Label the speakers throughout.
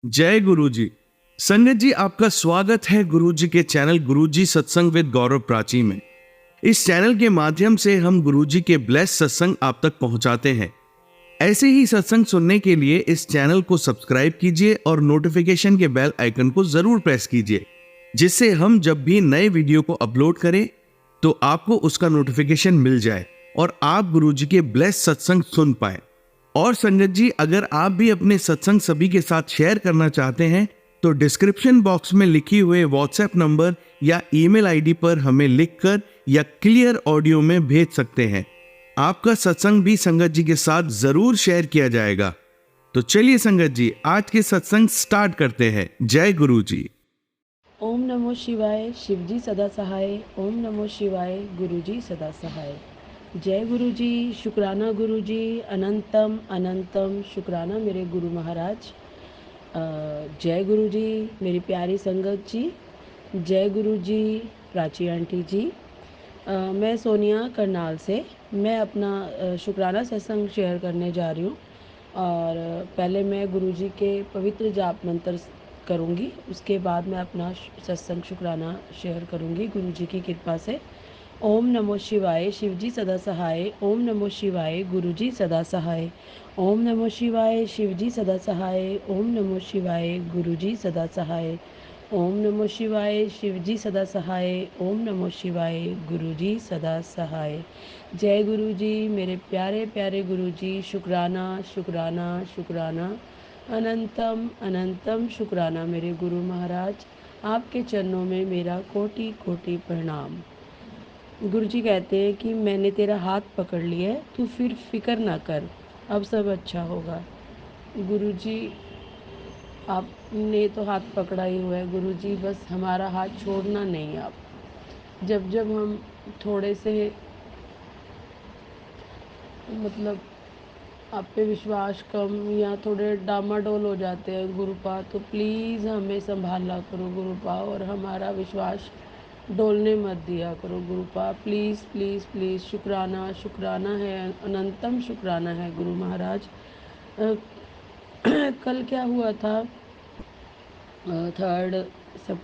Speaker 1: जय गुरु जी। संगत जी, आपका स्वागत है गुरु जी के चैनल गुरु जी सत्संग विद गौरव प्राची में। इस चैनल के माध्यम से हम गुरु जी के ब्लेस सत्संग आप तक पहुंचाते हैं। ऐसे ही सत्संग सुनने के लिए इस चैनल को सब्सक्राइब कीजिए और नोटिफिकेशन के बेल आइकन को जरूर प्रेस कीजिए, जिससे हम जब भी नए वीडियो को अपलोड करें तो आपको उसका नोटिफिकेशन मिल जाए और आप गुरु जी के ब्लेस सत्संग सुन पाए। और संगत जी, अगर आप भी अपने सत्संग सभी के साथ शेयर करना चाहते हैं तो डिस्क्रिप्शन बॉक्स में लिखी हुए व्हाट्सएप नंबर या ईमेल आईडी पर हमें लिखकर या क्लियर ऑडियो में भेज सकते हैं। आपका सत्संग भी संगत जी के साथ जरूर शेयर किया जाएगा। तो चलिए संगत जी, आज के सत्संग स्टार्ट करते हैं। जय गुरु जी।
Speaker 2: ओम नमो शिवाय, शिवजी सदा सहाय। ओम नमो शिवाय, गुरुजी सदा सहाय। जय गुरु जी, शुक्राना गुरु जी, अनंतम अनंतम शुक्राना मेरे गुरु महाराज। जय गुरु जी, मेरी प्यारी संगत जी। जय गुरु जी, प्राची आंटी जी। मैं सोनिया करनाल से। मैं अपना शुक्राना सत्संग शेयर करने जा रही हूँ। और पहले मैं गुरुजी के पवित्र जाप मंत्र करूँगी, उसके बाद मैं अपना सत्संग शुक्राना शेयर करूँगी गुरुजी की कृपा से। ओम नमो शिवाय, शिवजी सदा सहाय। ओम नमो शिवाय, गुरुजी सदा सहाय। ओम नमो शिवाय, शिवजी सदा सहाय। ओम नमो शिवाय, गुरुजी सदा सहाय। ओम नमो शिवाय, शिवजी सदा सहाय। ओम नमो शिवाय, गुरुजी सदा सहाय। जय गुरु जी, मेरे प्यारे प्यारे गुरु जी। शुक्राना शुक्राना शुक्राना, अनंतम अनंतम शुक्राना मेरे गुरु महाराज। आपके चरणों में मेरा कोटि कोटि प्रणाम। गुरु जी कहते हैं कि मैंने तेरा हाथ पकड़ लिया है, तू फिर फिक्र ना कर, अब सब अच्छा होगा। गुरु जी, आपने तो हाथ पकड़ा ही हुआ है गुरु जी, बस हमारा हाथ छोड़ना नहीं आप। जब जब हम थोड़े से मतलब आप पे विश्वास कम या थोड़े डामाडोल हो जाते हैं गुरुपा, तो प्लीज़ हमें संभाला करो गुरुपा, और हमारा विश्वास डोलने मत दिया करो गुरुपा। प्लीज़ प्लीज़ प्लीज़, शुक्राना शुक्राना है, अनंतम शुक्राना है गुरु महाराज। कल क्या हुआ था, थर्ड सब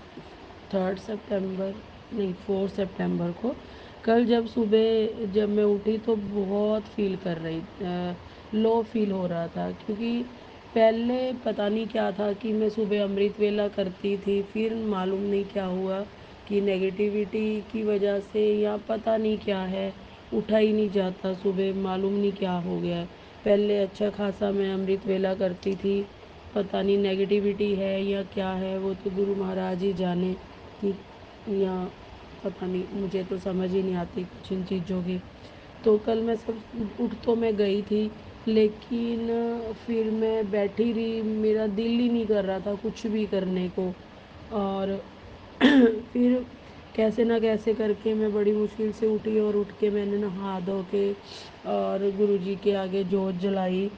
Speaker 2: 3 सितंबर नहीं 4 सितंबर को, कल जब सुबह जब मैं उठी तो बहुत फील कर रही, लो फील हो रहा था, क्योंकि पहले पता नहीं क्या था कि मैं सुबह अमृत वेला करती थी, फिर मालूम नहीं क्या हुआ कि नेगेटिविटी की वजह से या पता नहीं क्या है, उठा ही नहीं जाता सुबह, मालूम नहीं क्या हो गया। पहले अच्छा खासा मैं अमृत वेला करती थी, पता नहीं नेगेटिविटी है या क्या है, वो तो गुरु महाराज ही जाने कि, या पता नहीं, मुझे तो समझ ही नहीं आती कुछ इन चीज़ों की। तो कल मैं सब उठ तो मैं गई थी, लेकिन फिर मैं बैठी रही, मेरा दिल ही नहीं कर रहा था कुछ भी करने को। और फिर कैसे ना कैसे करके मैं बड़ी मुश्किल से उठी, और उठ के मैंने नहा धो के और गुरुजी के आगे जोत जलाई,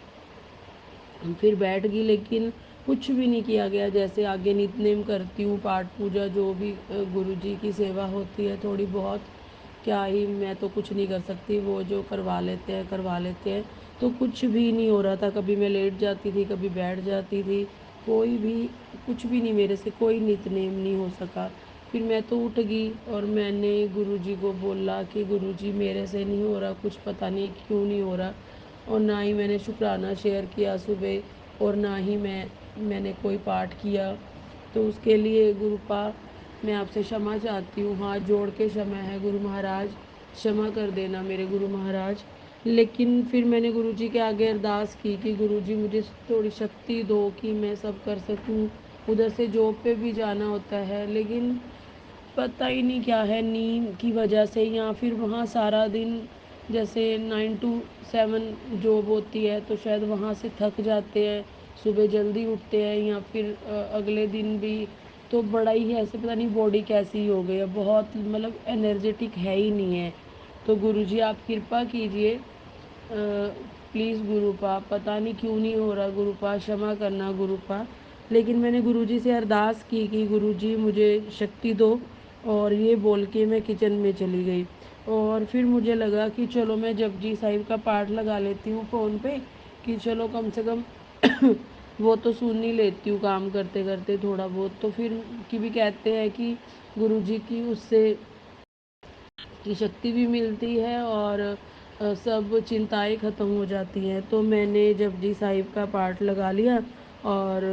Speaker 2: फिर बैठ गई, लेकिन कुछ भी नहीं किया गया। जैसे आगे नित्यनेम करती हूँ, पाठ पूजा जो भी गुरु जी की सेवा होती है थोड़ी बहुत, क्या ही, मैं तो कुछ नहीं कर सकती, वो जो करवा लेते हैं करवा लेते हैं। तो कुछ भी नहीं हो रहा था, कभी मैं लेट जाती थी, कभी बैठ जाती थी, कोई भी कुछ भी नहीं, मेरे से कोई नित्यनेम नहीं हो सका। फिर मैं तो उठ गई और मैंने गुरुजी को बोला कि गुरुजी मेरे से नहीं हो रहा कुछ, पता नहीं क्यों नहीं हो रहा। और ना ही मैंने शुक्राना शेयर किया सुबह, और ना ही मैंने कोई पाठ किया। तो उसके लिए गुरुपा मैं आपसे क्षमा चाहती हूँ, हाथ जोड़ के क्षमा है गुरु महाराज, क्षमा कर देना मेरे गुरु महाराज। लेकिन फिर मैंने गुरुजी के आगे अरदास की कि गुरुजी मुझे थोड़ी शक्ति दो कि मैं सब कर सकूँ। उधर से जॉब पे भी जाना होता है, लेकिन पता ही नहीं क्या है, नींद की वजह से, या फिर वहाँ सारा दिन जैसे 9 to 7 जॉब होती है, तो शायद वहाँ से थक जाते हैं, सुबह जल्दी उठते हैं, या फिर अगले दिन भी तो बड़ा ही ऐसे पता नहीं बॉडी कैसी हो गई है, बहुत मतलब एनर्जेटिक है ही नहीं है। तो गुरुजी आप कृपा कीजिए, प्लीज़ गुरुपा, पता नहीं क्यों नहीं हो रहा गुरुपा, क्षमा करना गुरुपा। लेकिन मैंने गुरुजी से अरदास की कि गुरुजी मुझे शक्ति दो, और ये बोल के मैं किचन में चली गई। और फिर मुझे लगा कि चलो मैं जपजी साहिब का पाठ लगा लेती हूँ फ़ोन पे, कि चलो कम से कम वो तो सुन ही लेती हूँ काम करते-करते थोड़ा बहुत, तो फिर कि भी कहते हैं कि गुरुजी की उससे की शक्ति भी मिलती है और सब चिंताएँ ख़त्म हो जाती हैं। तो मैंने जपजी साहिब का पाठ लगा लिया और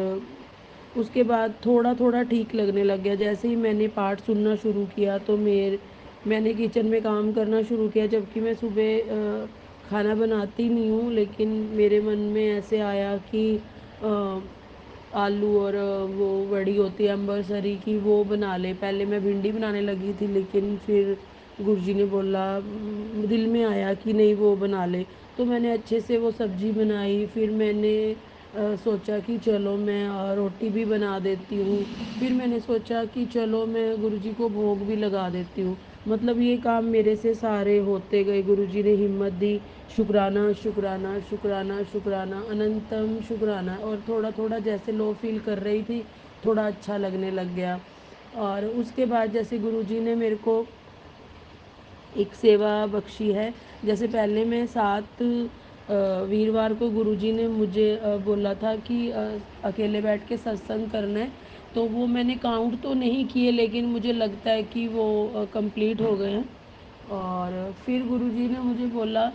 Speaker 2: उसके बाद थोड़ा-थोड़ा ठीक लगने लग गया। जैसे ही मैंने पाठ सुनना शुरू किया तो मैंने किचन में काम करना शुरू किया, जबकि मैं सुबह खाना बनाती नहीं हूँ, लेकिन मेरे मन में ऐसे आया कि अ, आलू और वो बड़ी होती है अम्बरसरी की, वो बना ले। पहले मैं भिंडी बनाने लगी थी, लेकिन फिर गुरुजी ने बोला, दिल में आया कि नहीं वो बना ले। तो मैंने अच्छे से वो सब्ज़ी बनाई। फिर मैंने सोचा कि चलो मैं रोटी भी बना देती हूँ। फिर मैंने सोचा कि चलो मैं गुरुजी को भोग भी लगा देती हूँ। मतलब ये काम मेरे से सारे होते गए, गुरुजी ने हिम्मत दी। शुक्राना, शुक्राना, शुक्राना, शुक्राना, अनंतम शुक्राना, और थोड़ा-थोड़ा जैसे लो फ़ील कर रही थी, थोड़ा अच्छा लगने लग गया। और उसके बाद जैसे गुरुजी ने मेरे को एक सेवा बख्शी है। जैसे पहले मैं 7 वीरवार को गुरुजी ने मुझे बोला था कि अकेले बैठ के सत्संग करना है, तो वो मैंने काउंट तो नहीं किए, लेकिन मुझे लगता है कि वो कंप्लीट हो गए हैं। और फिर गुरुजी ने मुझे बोला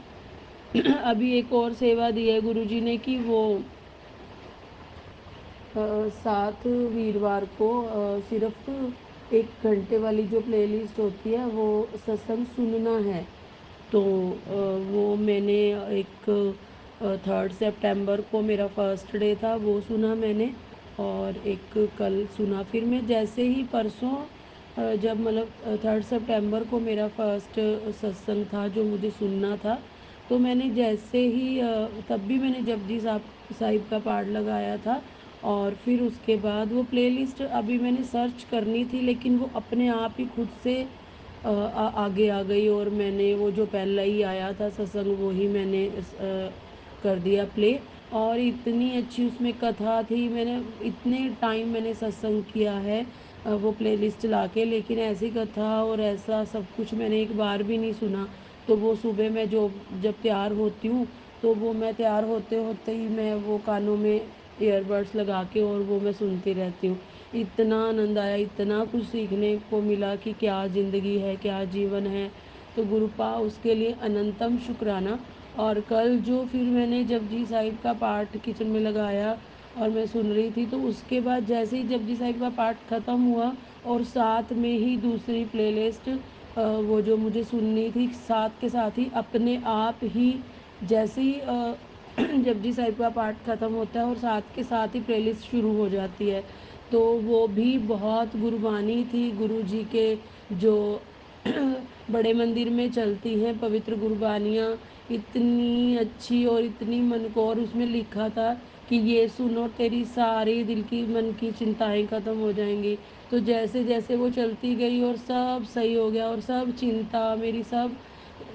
Speaker 2: अभी एक और सेवा दी है गुरुजी ने कि वो 7 वीरवार को सिर्फ़ 1 घंटे वाली जो प्लेलिस्ट होती है वो सत्संग सुनना है। तो वो मैंने एक 3 सितंबर को मेरा फर्स्ट डे था, वो सुना मैंने, और एक कल सुना। फिर मैं जैसे ही परसों जब मतलब 3 सितंबर को मेरा फर्स्ट सत्संग था जो मुझे सुनना था, तो मैंने जैसे ही तब भी मैंने जपजी साहिब का पाठ लगाया था। और फिर उसके बाद वो प्लेलिस्ट अभी मैंने सर्च करनी थी, लेकिन वो अपने आप ही खुद से आगे आ गई, और मैंने वो जो पहला ही आया था सत्संग वो ही मैंने कर दिया प्ले। और इतनी अच्छी उसमें कथा थी, मैंने इतने टाइम मैंने सत्संग किया है वो प्लेलिस्ट चला के, लेकिन ऐसी कथा और ऐसा सब कुछ मैंने एक बार भी नहीं सुना। तो वो सुबह मैं जो जब तैयार होती हूँ, तो वो मैं तैयार होते-होते ही मैं वो कानों में ईयरबड्स लगा के और वो मैं सुनती रहती हूँ। इतना आनंद आया, इतना कुछ सीखने को मिला कि क्या ज़िंदगी है, क्या जीवन है। तो गुरुपा उसके लिए अनंतम शुक्राना। और कल जो फिर मैंने जपजी साहिब का पाठ किचन में लगाया और मैं सुन रही थी, तो उसके बाद जैसे ही जपजी साहिब का पाठ ख़त्म हुआ और साथ में ही दूसरी प्लेलिस्ट वो जो मुझे सुननी थी, साथ के साथ ही अपने आप ही जैसे ही जपजी साहिब का पाठ ख़त्म होता है और साथ के साथ ही प्लेलिस्ट शुरू हो जाती है। तो वो भी बहुत गुरबानी थी गुरुजी के, जो बड़े मंदिर में चलती हैं पवित्र गुरबानियाँ, इतनी अच्छी और इतनी मन को, और उसमें लिखा था कि ये सुनो तेरी सारी दिल की मन की चिंताएँ ख़त्म हो जाएँगी। तो जैसे-जैसे वो चलती गई और सब सही हो गया, और सब चिंता मेरी सब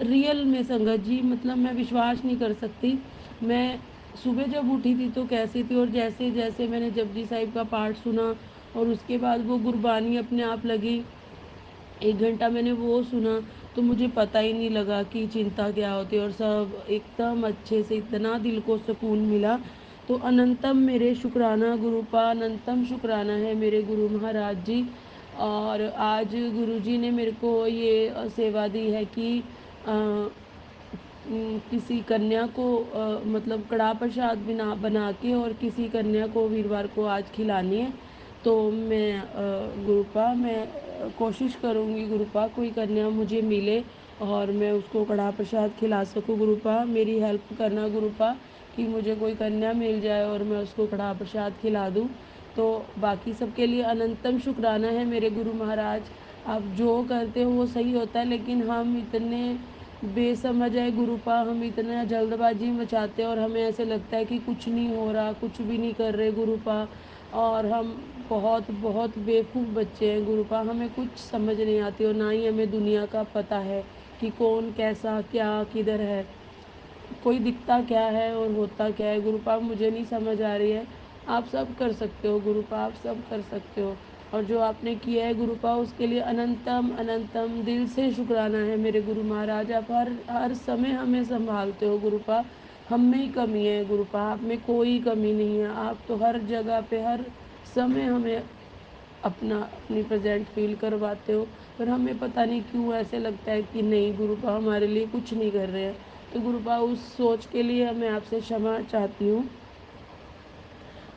Speaker 2: रियल में संगत जी, मतलब मैं विश्वास नहीं कर सकती। मैं सुबह जब उठी थी तो कैसी थी, और जैसे-जैसे मैंने जपजी साहिब का पाठ सुना और उसके बाद वो गुरबानी अपने आप लगी, 1 घंटा मैंने वो सुना, तो मुझे पता ही नहीं लगा कि चिंता क्या होती है, और सब एकदम अच्छे से इतना दिल को सुकून मिला। तो अनंतम मेरे शुक्राना गुरुपा, अनंतम शुक्राना है मेरे गुरु महाराज जी। और आज गुरुजी ने मेरे को ये सेवा दी है कि अ, किसी कन्या को मतलब कड़ाह प्रसाद बना के और किसी कन्या को वीरवार को आज खिलानी है। तो मैं गुरुपा मैं कोशिश करूँगी गुरुपा कोई कन्या मुझे मिले और मैं उसको कड़ाह प्रसाद खिला सकूँ गुरुपा। मेरी हेल्प करना गुरुपा कि मुझे कोई कन्या मिल जाए और मैं उसको कड़ाह प्रसाद खिला दूँ। तो बाकी सबके लिए अनंतम शुक्राना है मेरे गुरु महाराज। आप जो करते हो वो सही होता है, लेकिन हम इतने बेसमझ है गुरुपा, हम इतना जल्दबाजी मचाते हैं और हमें ऐसे लगता है कि कुछ नहीं हो रहा, कुछ भी नहीं कर रहे गुरुपा, और हम बहुत बहुत बेवकूफ़ बच्चे हैं गुरुपा। हमें कुछ समझ नहीं आती और ना ही हमें दुनिया का पता है कि कौन कैसा क्या किधर है, कोई दिखता क्या है और होता क्या है गुरुपाप, मुझे नहीं समझ आ रही है। आप सब कर सकते हो गुरुपाप, सब कर सकते हो, और जो आपने किया है गुरुपा उसके लिए अनंतम अनंतम दिल से शुक्राना है मेरे गुरु महाराज। आप हर हर समय हमें संभालते हो गुरुपा, हम में ही कमी है गुरुपा, आप में कोई कमी नहीं है। आप तो हर जगह पे हर समय हमें अपनी प्रेजेंट फील करवाते हो, पर हमें पता नहीं क्यों ऐसे लगता है कि नहीं गुरुपा हमारे लिए कुछ नहीं कर रहे हैं। तो गुरुपा उस सोच के लिए मैं आपसे क्षमा चाहती हूँ।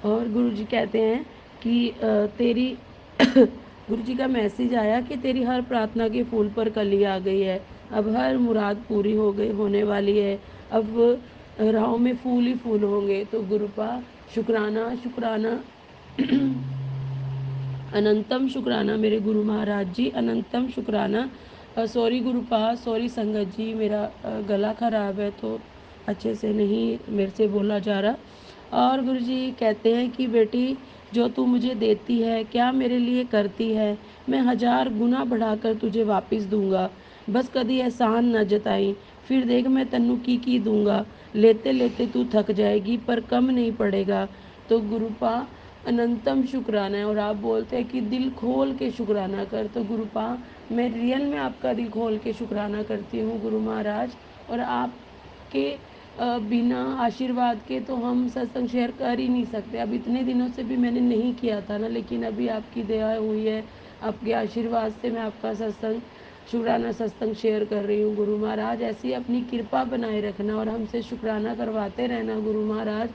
Speaker 2: और गुरुजी कहते हैं कि तेरी गुरुजी का मैसेज आया कि तेरी हर प्रार्थना के फूल पर कली आ गई है। अब हर मुराद पूरी होने वाली है। अब राहों में फूल ही फूल होंगे। तो गुरुपा शुक्राना शुक्राना अनंतम शुक्राना मेरे गुरु महाराज जी, अनंतम शुक्राना। सॉरी गुरुपा, सॉरी संगत जी, मेरा गला ख़राब है तो अच्छे से नहीं मेरे से बोला जा रहा। और गुरुजी कहते हैं कि बेटी जो तू मुझे देती है क्या मेरे लिए करती है, मैं 1000 गुना बढ़ाकर तुझे वापस दूंगा। बस कदी एहसान न जताई, फिर देख मैं तन्नू की दूंगा। लेते लेते तू थक जाएगी पर कम नहीं पड़ेगा। तो गुरुपा अनंतम शुक्राना है। और आप बोलते हैं कि दिल खोल के शुक्राना कर। तो गुरुपा मैं रियल में आपका दिल खोल के शुक्राना करती हूँ गुरु महाराज। और आपके बिना आशीर्वाद के तो हम सत्संग शेयर कर ही नहीं सकते। अब इतने दिनों से भी मैंने नहीं किया था ना, लेकिन अभी आपकी दया हुई है, आपके आशीर्वाद से मैं आपका सत्संग शुक्राना सत्संग शेयर कर रही हूँ गुरु महाराज। ऐसी अपनी कृपा बनाए रखना और हमसे शुक्राना करवाते रहना गुरु महाराज।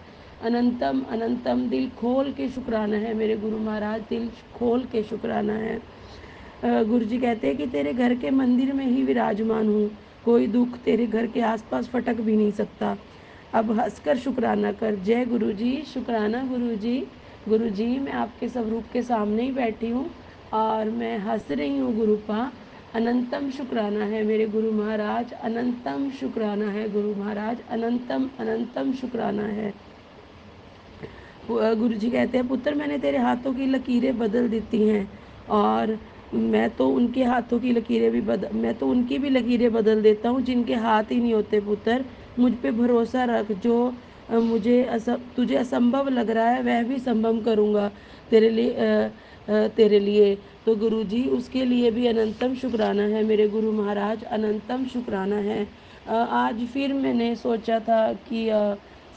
Speaker 2: अनंतम अनंतम दिल खोल के शुक्राना है मेरे गुरु महाराज, दिल खोल के शुक्राना है। गुरु जी कहते हैं कि तेरे घर के मंदिर में ही विराजमान हूँ, कोई दुख तेरे घर के आसपास फटक भी नहीं सकता। अब हंसकर शुक्राना कर। जय गुरु जी, शुक्राना गुरु जी। गुरु जी मैं आपके स्वरूप के सामने ही बैठी हूँ और मैं हंस रही हूँ गुरुपा। अनंतम शुक्राना है मेरे गुरु महाराज, अनंतम शुक्राना है गुरु महाराज, अनंतम अनंतम शुक्राना है। गुरु जी कहते हैं पुत्र मैंने तेरे हाथों की लकीरें बदल देती हैं और मैं तो उनके हाथों की लकीरें भी मैं तो उनकी भी लकीरें बदल देता हूँ जिनके हाथ ही नहीं होते। पुत्र मुझ पे भरोसा रख, जो तुझे असंभव लग रहा है वह भी संभव करूँगा तेरे लिए। तेरे लिए तो गुरु जी उसके लिए भी अनंतम शुक्राना है मेरे गुरु महाराज, अनंतम शुक्राना है। आज फिर मैंने सोचा था कि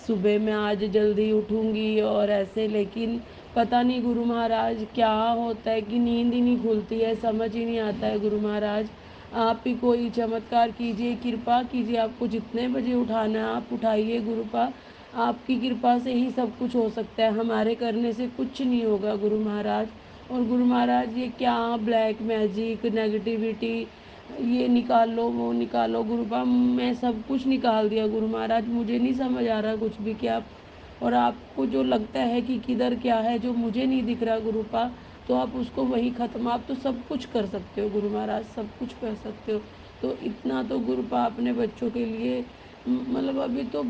Speaker 2: सुबह मैं आज जल्दी उठूँगी और ऐसे, लेकिन पता नहीं गुरु महाराज क्या होता है कि नींद ही नहीं खुलती है, समझ ही नहीं आता है गुरु महाराज। आप ही कोई चमत्कार कीजिए, कृपा कीजिए, आपको जितने बजे उठाना है आप उठाइए गुरुपा। आपकी कृपा से ही सब कुछ हो सकता है, हमारे करने से कुछ नहीं होगा गुरु महाराज। और गुरु महाराज ये क्या ब्लैक मैजिक नेगेटिविटी ये निकालो वो निकालो गुरुपा, मैं सब कुछ निकाल दिया गुरु महाराज। मुझे नहीं समझ आ रहा कुछ भी क्या। और आपको जो लगता है कि किधर क्या है जो मुझे नहीं दिख रहा गुरुपा, तो आप उसको वहीं ख़त्म, आप तो सब कुछ कर सकते हो गुरु महाराज, सब कुछ कर सकते हो। तो इतना तो गुरुपा अपने बच्चों के लिए मतलब अभी तो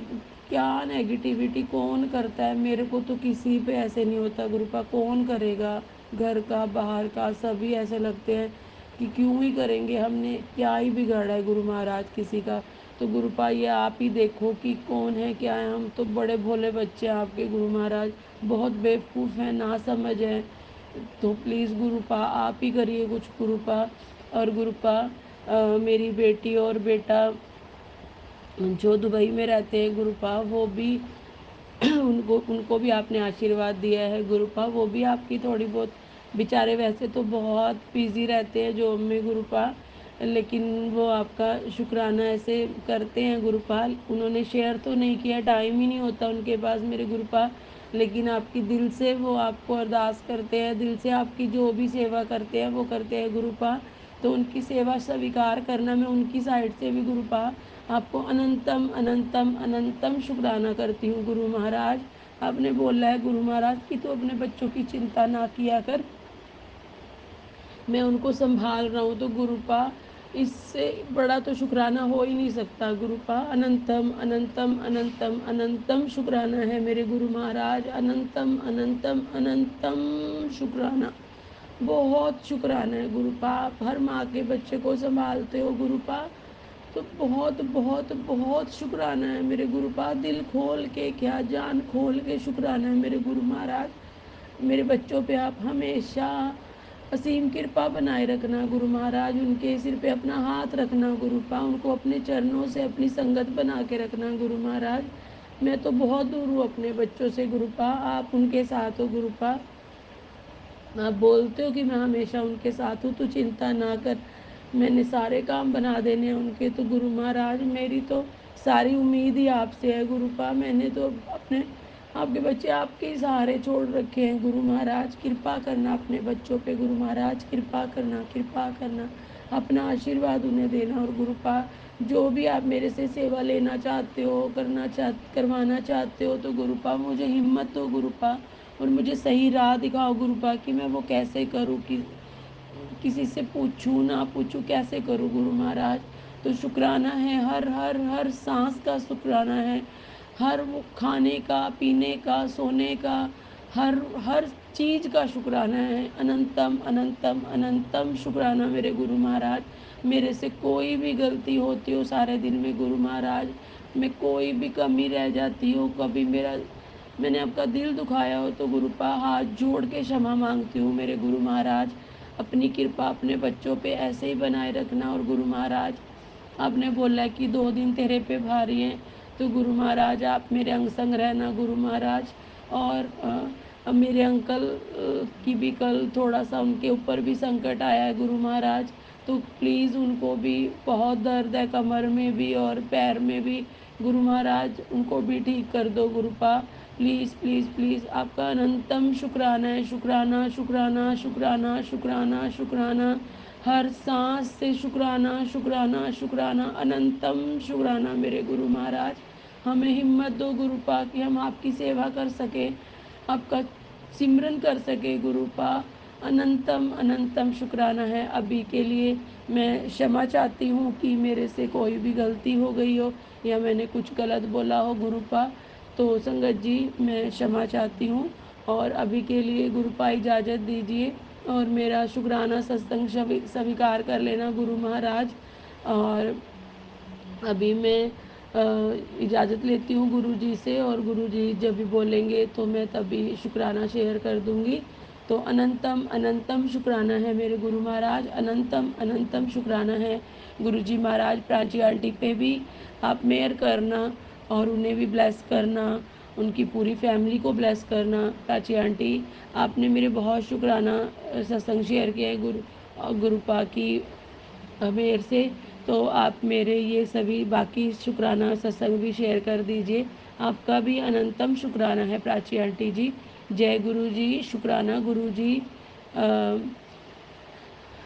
Speaker 2: क्या नेगेटिविटी कौन करता है, मेरे को तो किसी पे ऐसे नहीं होता गुरुपा, कौन करेगा, घर का बाहर का सभी ऐसे लगते हैं कि क्यों ही करेंगे, हमने क्या ही बिगाड़ा है गुरु महाराज किसी का। तो गुरुपा ये आप ही देखो कि कौन है क्या है, हम तो बड़े भोले बच्चे हैं आपके गुरु महाराज, बहुत बेवकूफ़ हैं ना समझ है। तो प्लीज़ गुरुपा आप ही करिए कुछ गुरुपा। और गुरुपा मेरी बेटी और बेटा जो दुबई में रहते हैं गुरुपा वो भी उनको उनको भी आपने आशीर्वाद दिया है गुरुपा, वो भी आपकी थोड़ी बहुत बेचारे वैसे तो बहुत बिजी रहते हैं जॉब में गुरुपा, लेकिन वो आपका शुक्राना ऐसे करते हैं गुरुपा। उन्होंने शेयर तो नहीं किया, टाइम ही नहीं होता उनके पास मेरे गुरुपा, लेकिन आपकी दिल से वो आपको अरदास करते हैं, दिल से आपकी जो भी सेवा करते हैं वो करते हैं गुरुपा। तो उनकी सेवा स्वीकार करना मैं उनकी साइड से भी गुरुपा आपको अनंतम अनंतम अनंतम शुक्राना करती हूँ गुरु महाराज। आपने बोला है गुरु महाराज कि तू अपने बच्चों की चिंता ना किया कर, मैं उनको संभाल रहा हूँ। तो गुरुपा इससे बड़ा तो शुक्राना हो ही नहीं सकता गुरुपा। अनंतम अनंतम अनंतम अनंतम शुक्राना है मेरे गुरु महाराज, अनंतम अनंतम अनंतम शुक्राना, बहुत शुक्राना है गुरुपा। आप हर माँ के बच्चे को संभालते हो गुरुपा, तो बहुत बहुत बहुत शुक्राना है मेरे गुरुपा। दिल खोल के क्या जान खोल के शुक्राना है मेरे गुरु महाराज। मेरे बच्चों पे आप हमेशा असीम कृपा बनाए रखना गुरु महाराज, उनके सिर पे अपना हाथ रखना गुरुपा, उनको अपने चरणों से अपनी संगत बना के रखना गुरु महाराज। मैं तो बहुत दूर हूँ अपने बच्चों से गुरुपा, आप उनके साथ हो गुरुपा। आप बोलते हो कि मैं हमेशा उनके साथ हूँ, तू चिंता ना कर, मैंने सारे काम बना देने हैं उनके। तो गुरु महाराज मेरी तो सारी उम्मीद ही आपसे है गुरुपा। मैंने तो अपने आपके बच्चे आपके ही सहारे छोड़ रखे हैं गुरु महाराज। कृपा करना अपने बच्चों पे गुरु महाराज, कृपा करना, कृपा करना, अपना आशीर्वाद उन्हें देना। और गुरुपा जो भी आप मेरे से सेवा लेना चाहते हो, करवाना चाहते हो, तो गुरुपा मुझे हिम्मत दो गुरुपा, और मुझे सही राह दिखाओ गुरुपा कि मैं वो कैसे करूँ, कि किसी से पूछूँ ना पूछूँ, कैसे करूँ गुरु महाराज। तो शुक्राना है, हर हर हर सांस का शुक्राना है, हर वो खाने का, पीने का, सोने का, हर हर चीज़ का शुक्राना है। अनंतम अनंतम अनंतम शुक्राना मेरे गुरु महाराज। मेरे से कोई भी गलती होती हो सारे दिन में गुरु महाराज, मैं कोई भी कमी रह जाती हो, कभी मैंने आपका दिल दुखाया हो, तो गुरुपा हाथ जोड़ के क्षमा मांगती हूँ मेरे गुरु महाराज। अपनी कृपा अपने बच्चों पे ऐसे ही बनाए रखना। और गुरु महाराज आपने बोला कि 2 दिन तेरे पे भारी हैं, तो गुरु महाराज आप मेरे अंग संग रहना गुरु महाराज। और अब मेरे अंकल की भी कल थोड़ा सा उनके ऊपर भी संकट आया है गुरु महाराज, तो प्लीज़ उनको भी बहुत दर्द है कमर में भी और पैर में भी गुरु महाराज, उनको भी ठीक कर दो गुरुपा। प्लीज़ प्लीज़ प्लीज़, आपका अनंतम शुक्राना है, शुक्राना शुक्राना शुक्राना शुक्राना शुक्राना, हर सांस से शुक्राना शुक्राना शुक्राना, अनंतम शुक्राना मेरे गुरु महाराज। हमें हिम्मत दो गुरुपा कि हम आपकी सेवा कर सकें, आपका सिमरन कर सके गुरुपा। अनंतम अनंतम शुक्राना है। अभी के लिए मैं क्षमा चाहती हूँ कि मेरे से कोई भी गलती हो गई हो या मैंने कुछ गलत बोला हो गुरुपा, तो संगत जी मैं क्षमा चाहती हूँ। और अभी के लिए गुरुपा इजाज़त दीजिए और मेरा शुक्राना सत्संग स्वीकार कर लेना गुरु महाराज। और अभी मैं इजाज़त लेती हूँ गुरुजी से, और गुरुजी जब भी बोलेंगे तो मैं तभी शुक्राना शेयर कर दूँगी। तो अनंतम अनंतम शुक्राना है मेरे गुरु महाराज, अनंतम अनंतम शुक्राना है गुरुजी महाराज। प्राची आंटी पे भी आप मेहर करना और उन्हें भी ब्लेस करना, उनकी पूरी फैमिली को ब्लेस करना। प्राची आंटी आपने मेरे बहुत शुक्राना सत्संग शेयर किया है गुरुपा की मेरे से, तो आप मेरे ये सभी बाकी शुक्राना सत्संग भी शेयर कर दीजिए। आपका भी अनंतम शुक्राना है प्राची आंटी जी। जय गुरु जी, शुक्राना गुरु जी।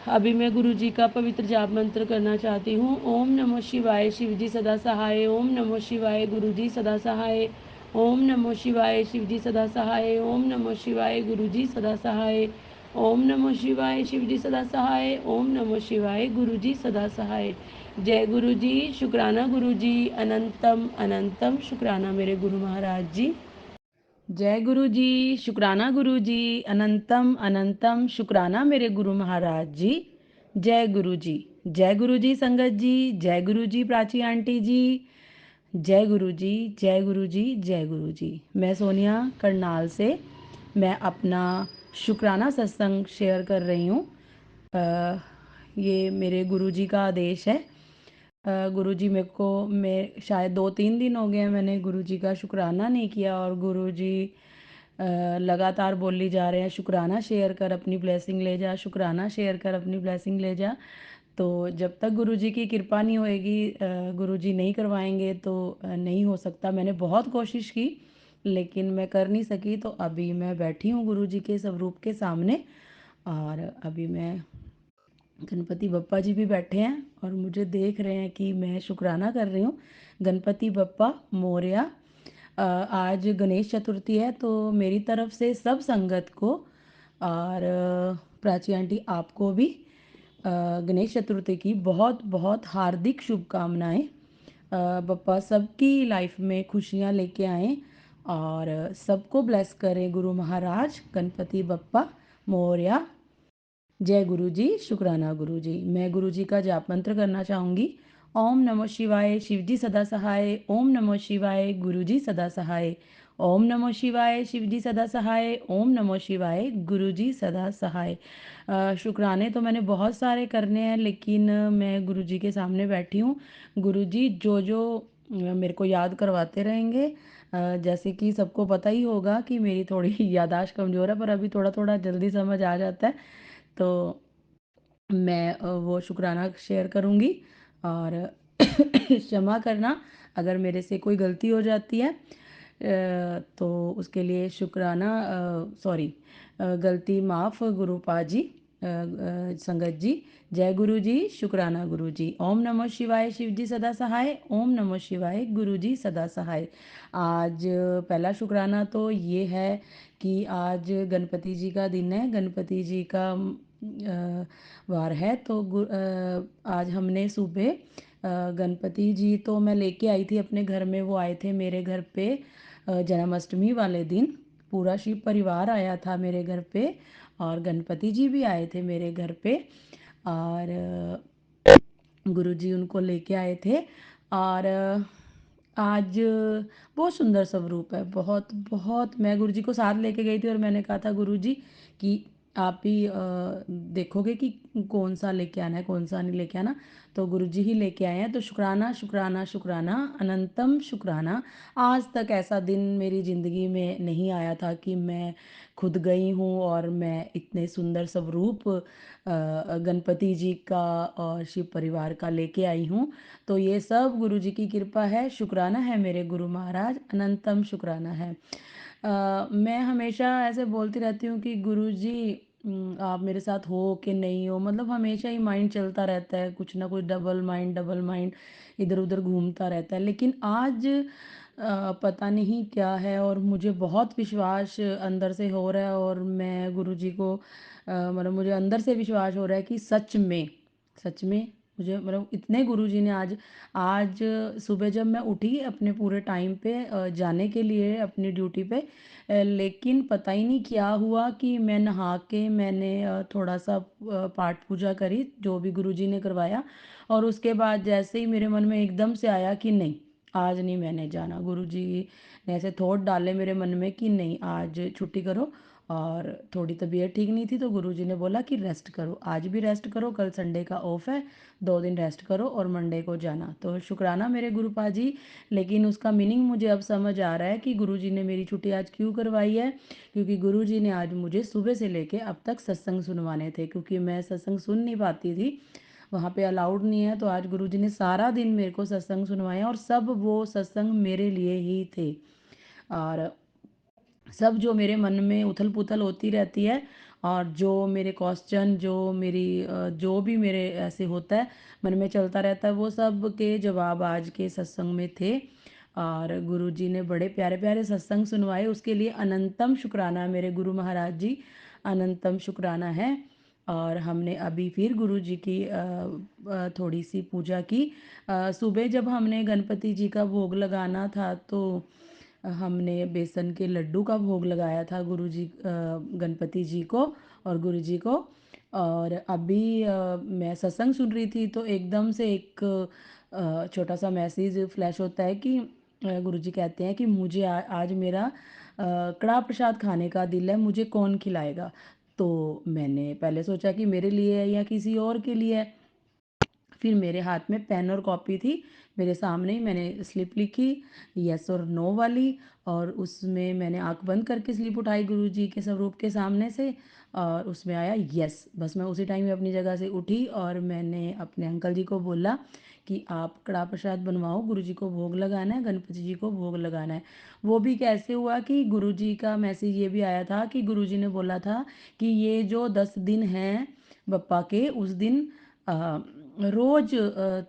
Speaker 2: अभी मैं गुरु जी का पवित्र जाप मंत्र करना चाहती हूँ। ओम नमो शिवाय, शिव जी सदा सहाय। ओम नमो शिवाय, गुरु जी सदा सहाय। ओम नमो शिवाय, शिव जी सदा सहाय। ओम नमो शिवाय, गुरु जी सदा सहाय। ओम नमो शिवाय, शिव जी सदा सहाय। ओम नमो शिवाय, गुरु जी सदा सहाय। जय गुरु जी, शुक्राना गुरु जी, अनंतम अनंतम शुक्राना मेरे गुरु महाराज जी। जय गुरु जी, शुक्राना गुरु जी, अनंतम अनंतम शुक्राना मेरे गुरु महाराज जी। जय गुरु जी, जय गुरु जी संगत जी, जय गुरु जी प्राची आंटी जी, जय गुरु जी, जय गुरु जी, जय गुरु जी। मैं सोनिया करनाल से मैं अपना शुक्राना सत्संग शेयर कर रही हूँ। ये मेरे गुरु जी का आदेश है। गुरु जी मेरे को, मैं शायद 2-3 दिन हो गए हैं मैंने गुरु जी का शुक्राना नहीं किया, और गुरु जी लगातार बोली जा रहे हैं शुक्राना शेयर कर अपनी ब्लेसिंग ले जा, शुक्राना शेयर कर अपनी ब्लेसिंग ले जा। तो जब तक गुरु जी की कृपा नहीं होएगी, गुरु जी नहीं करवाएंगे तो नहीं हो सकता। मैंने बहुत कोशिश की लेकिन मैं कर नहीं सकी, तो अभी मैं बैठी हूँ गुरु जी के स्वरूप के सामने, और अभी मैं, गणपति बप्पा जी भी बैठे हैं और मुझे देख रहे हैं कि मैं शुक्राना कर रही हूँ। गणपति बप्पा मोरया। आज गणेश चतुर्थी है, तो मेरी तरफ से सब संगत को और प्राची आंटी आपको भी गणेश चतुर्थी की बहुत बहुत हार्दिक शुभकामनाएं। बप्पा सबकी लाइफ में खुशियाँ लेके आएँ और सबको ब्लेस करें गुरु महाराज। गणपति बप्पा मोरया। जय गुरु जी, शुक्राना गुरु जी। मैं गुरु जी का जाप मंत्र करना चाहूँगी। ओम नमो शिवाय, शिव जी सदा सहाय। ओम नमो शिवाय, गुरु जी सदा सहाय। ओम नमो शिवाय, शिव जी सदा सहाय। ओम नमो शिवाय, गुरु जी सदा सहाय। शुक्राने तो मैंने बहुत सारे करने हैं, लेकिन मैं गुरु जी के सामने बैठी हूँ। गुरु जी जो जो मेरे को याद करवाते रहेंगे। जैसे कि सबको पता ही होगा कि मेरी थोड़ी याददाश्त कमज़ोर है, पर अभी थोड़ा-थोड़ा जल्दी समझ आ जाता है। तो मैं वो शुक्राना शेयर करूँगी और क्षमा करना अगर मेरे से कोई गलती हो जाती है, तो उसके लिए शुक्राना, सॉरी, गलती माफ़ गुरुपा जी, संगत जी। जय गुरु जी, शुक्राना गुरु जी। ओम नमः शिवाय, शिव जी सदा सहाय। ओम नमः शिवाय, गुरु जी सदा सहाय। आज पहला शुक्राना तो ये है कि आज गणपति जी का दिन है, गणपति जी का वार है। तो आज हमने सुबह गणपति जी तो मैं लेके आई थी अपने घर में, वो आए थे मेरे घर पे जन्माष्टमी वाले दिन। पूरा शिव परिवार आया था मेरे घर पे और गणपति जी भी आए थे मेरे घर पे। और गुरुजी उनको लेके आए थे। और आज बहुत सुंदर स्वरूप है, बहुत बहुत। मैं गुरुजी को साथ लेके गई थी और मैंने कहा था गुरुजी कि आप ही देखोगे कि कौन सा लेके आना है, कौन सा नहीं लेके आना। तो गुरुजी ही लेके आए हैं। तो शुक्राना शुक्राना शुक्राना, अनंतम शुक्राना। आज तक ऐसा दिन मेरी ज़िंदगी में नहीं आया था कि मैं खुद गई हूँ और मैं इतने सुंदर स्वरूप गणपति जी का और शिव परिवार का लेके आई हूँ। तो ये सब गुरु जी की कृपा है, शुक्राना है मेरे गुरु महाराज, अनंतम शुक्राना है। मैं हमेशा ऐसे बोलती रहती हूँ कि गुरु जी, आप मेरे साथ हो कि नहीं हो, मतलब हमेशा ही माइंड चलता रहता है, कुछ ना कुछ डबल माइंड इधर उधर घूमता रहता है। लेकिन आज पता नहीं क्या है और मुझे बहुत विश्वास अंदर से हो रहा है और मैं गुरु जी को मतलब मुझे अंदर से विश्वास हो रहा है कि सच में मुझे मतलब इतने गुरुजी ने आज आज सुबह जब मैं उठी अपने पूरे टाइम पे जाने के लिए अपनी ड्यूटी पे, लेकिन पता ही नहीं क्या हुआ कि मैं नहा के मैंने थोड़ा सा पाठ पूजा करी जो भी गुरुजी ने करवाया। और उसके बाद जैसे ही मेरे मन में एकदम से आया कि नहीं, आज नहीं मैंने जाना। गुरुजी ने ऐसे थॉट डाले मेरे मन में कि नहीं, आज छुट्टी करो। और थोड़ी तबीयत ठीक नहीं थी तो गुरुजी ने बोला कि रेस्ट करो, आज भी रेस्ट करो, कल संडे का ऑफ है, 2 दिन रेस्ट करो और मंडे को जाना। तो शुक्राना मेरे गुरुपा जी। लेकिन उसका मीनिंग मुझे अब समझ आ रहा है कि गुरुजी ने मेरी छुट्टी आज क्यों करवाई है। क्योंकि गुरुजी ने आज मुझे सुबह से लेके अब तक सत्संग सुनवाने थे, क्योंकि मैं सत्संग सुन नहीं पाती थी, वहाँ पे अलाउड नहीं है। तो आज गुरुजी ने सारा दिन मेरे को सत्संग सुनवाया और सब वो सत्संग मेरे लिए ही थे। और सब जो मेरे मन में उथल पुथल होती रहती है और जो मेरे क्वेश्चन, जो मेरी जो भी मेरे ऐसे होता है मन में चलता रहता है, वो सब के जवाब आज के सत्संग में थे। और गुरुजी ने बड़े प्यारे प्यारे सत्संग सुनवाए, उसके लिए अनंतम शुक्राना मेरे गुरु महाराज जी, अनंतम शुक्राना है। और हमने अभी फिर गुरु जी की थोड़ी सी पूजा की। सुबह जब हमने गणपति जी का भोग लगाना था तो हमने बेसन के लड्डू का भोग लगाया था गुरु जी, गणपति जी को और गुरु जी को। और अभी मैं सत्संग सुन रही थी तो एकदम से एक छोटा सा मैसेज फ्लैश होता है कि गुरु जी कहते हैं कि मुझे आज मेरा कड़ाह प्रसाद खाने का दिल है, मुझे कौन खिलाएगा। तो मैंने पहले सोचा कि मेरे लिए है या किसी और के लिए है। फिर मेरे हाथ में पेन और कॉपी थी, मेरे सामने ही मैंने स्लिप लिखी, यस और नो वाली। और उसमें मैंने आंख बंद करके स्लिप उठाई गुरु जी के स्वरूप के सामने से और उसमें आया यस। बस मैं उसी टाइम में अपनी जगह से उठी और मैंने अपने अंकल जी को बोला कि आप कड़ाह प्रसाद बनवाओ, गुरु जी को भोग लगाना है, गणपति जी को भोग लगाना है। वो भी कैसे हुआ कि गुरु जी का मैसेज ये भी आया था कि गुरु जी ने बोला था कि ये जो 10 दिन हैं बप्पा के, उस दिन रोज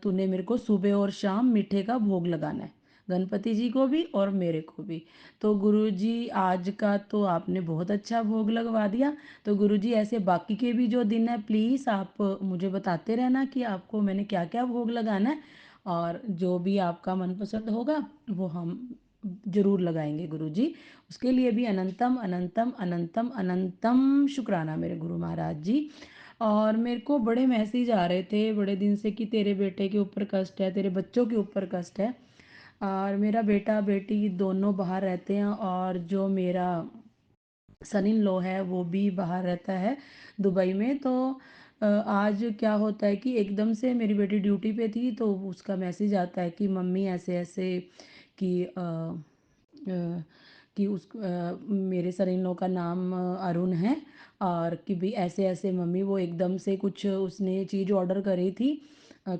Speaker 2: तूने मेरे को सुबह और शाम मीठे का भोग लगाना है, गणपति जी को भी और मेरे को भी। तो गुरुजी आज का तो आपने बहुत अच्छा भोग लगवा दिया। तो गुरुजी ऐसे बाकी के भी जो दिन है प्लीज़ आप मुझे बताते रहना कि आपको मैंने क्या क्या भोग लगाना है, और जो भी आपका मनपसंद होगा वो हम जरूर लगाएंगे गुरुजी। उसके लिए भी अनंतम अनंतम अनंतम अनंतम शुक्राना मेरे गुरु महाराज जी। और मेरे को बड़े मैसेज आ रहे थे बड़े दिन से कि तेरे बेटे के ऊपर कष्ट है, तेरे बच्चों के ऊपर कष्ट है। और मेरा बेटा बेटी दोनों बाहर रहते हैं और जो मेरा सन इन लॉ है वो भी बाहर रहता है दुबई में। तो आज क्या होता है कि एकदम से मेरी बेटी ड्यूटी पे थी तो उसका मैसेज आता है कि मम्मी ऐसे-ऐसे कि कि मेरे सर इन लॉ का नाम अरुण है और कि भई ऐसे-ऐसे मम्मी वो एकदम से कुछ उसने चीज़ ऑर्डर करी थी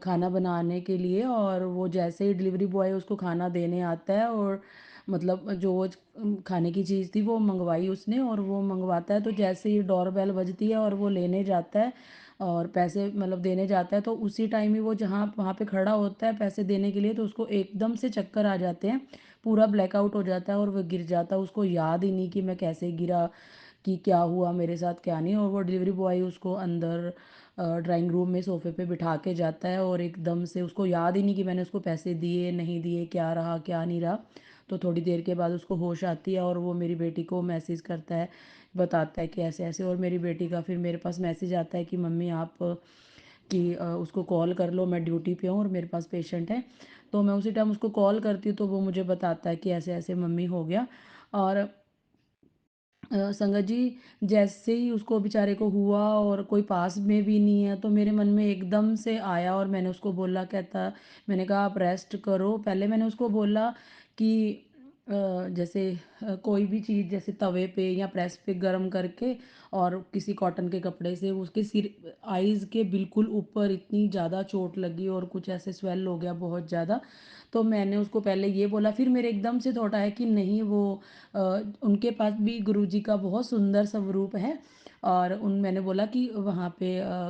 Speaker 2: खाना बनाने के लिए और वो जैसे ही डिलीवरी बॉय उसको खाना देने आता है और मतलब जो वो खाने की चीज़ थी वो मँगवाई उसने और वो मँगवाता है तो जैसे ही डोरबेल बजती है और वो लेने जाता है और पैसे मतलब देने जाता है तो उसी टाइम ही वो जहाँ वहाँ पे खड़ा होता है पैसे देने के लिए तो उसको एकदम से चक्कर आ जाते हैं। पूरा ब्लैकआउट हो जाता है और वो गिर जाता है, उसको याद ही नहीं कि मैं कैसे गिरा, कि क्या हुआ मेरे साथ क्या नहीं। और वो डिलीवरी बॉय उसको अंदर ड्राइंग रूम में सोफ़े पे बिठा के जाता है और एकदम से उसको याद ही नहीं कि मैंने उसको पैसे दिए, नहीं दिए, क्या रहा, क्या नहीं रहा। तो थोड़ी देर के बाद उसको होश आती है और वो मेरी बेटी को मैसेज करता है, बताता है कि ऐसे-ऐसे और मेरी बेटी का फिर मेरे पास मैसेज आता है कि मम्मी आप कि उसको कॉल कर लो, मैं ड्यूटी पे हूँ और मेरे पास पेशेंट है। तो मैं उसी टाइम उसको कॉल करती हूँ तो वो मुझे बताता है कि ऐसे-ऐसे मम्मी हो गया। और संगत जी जैसे ही उसको बेचारे को हुआ और कोई पास में भी नहीं है तो मेरे मन में एकदम से आया और मैंने उसको बोला, कहता मैंने कहा आप रेस्ट करो। पहले मैंने उसको बोला कि जैसे कोई भी चीज़ जैसे तवे पे या प्रेस पे गरम करके और किसी कॉटन के कपड़े से उसके सिर आइज़ के बिल्कुल ऊपर इतनी ज़्यादा चोट लगी और कुछ ऐसे स्वेल हो गया बहुत ज़्यादा। तो मैंने उसको पहले ये बोला, फिर मेरे एकदम से थॉट आया कि नहीं वो अ, उनके पास भी गुरुजी का बहुत सुंदर स्वरूप है। और उन मैंने बोला कि वहाँ पे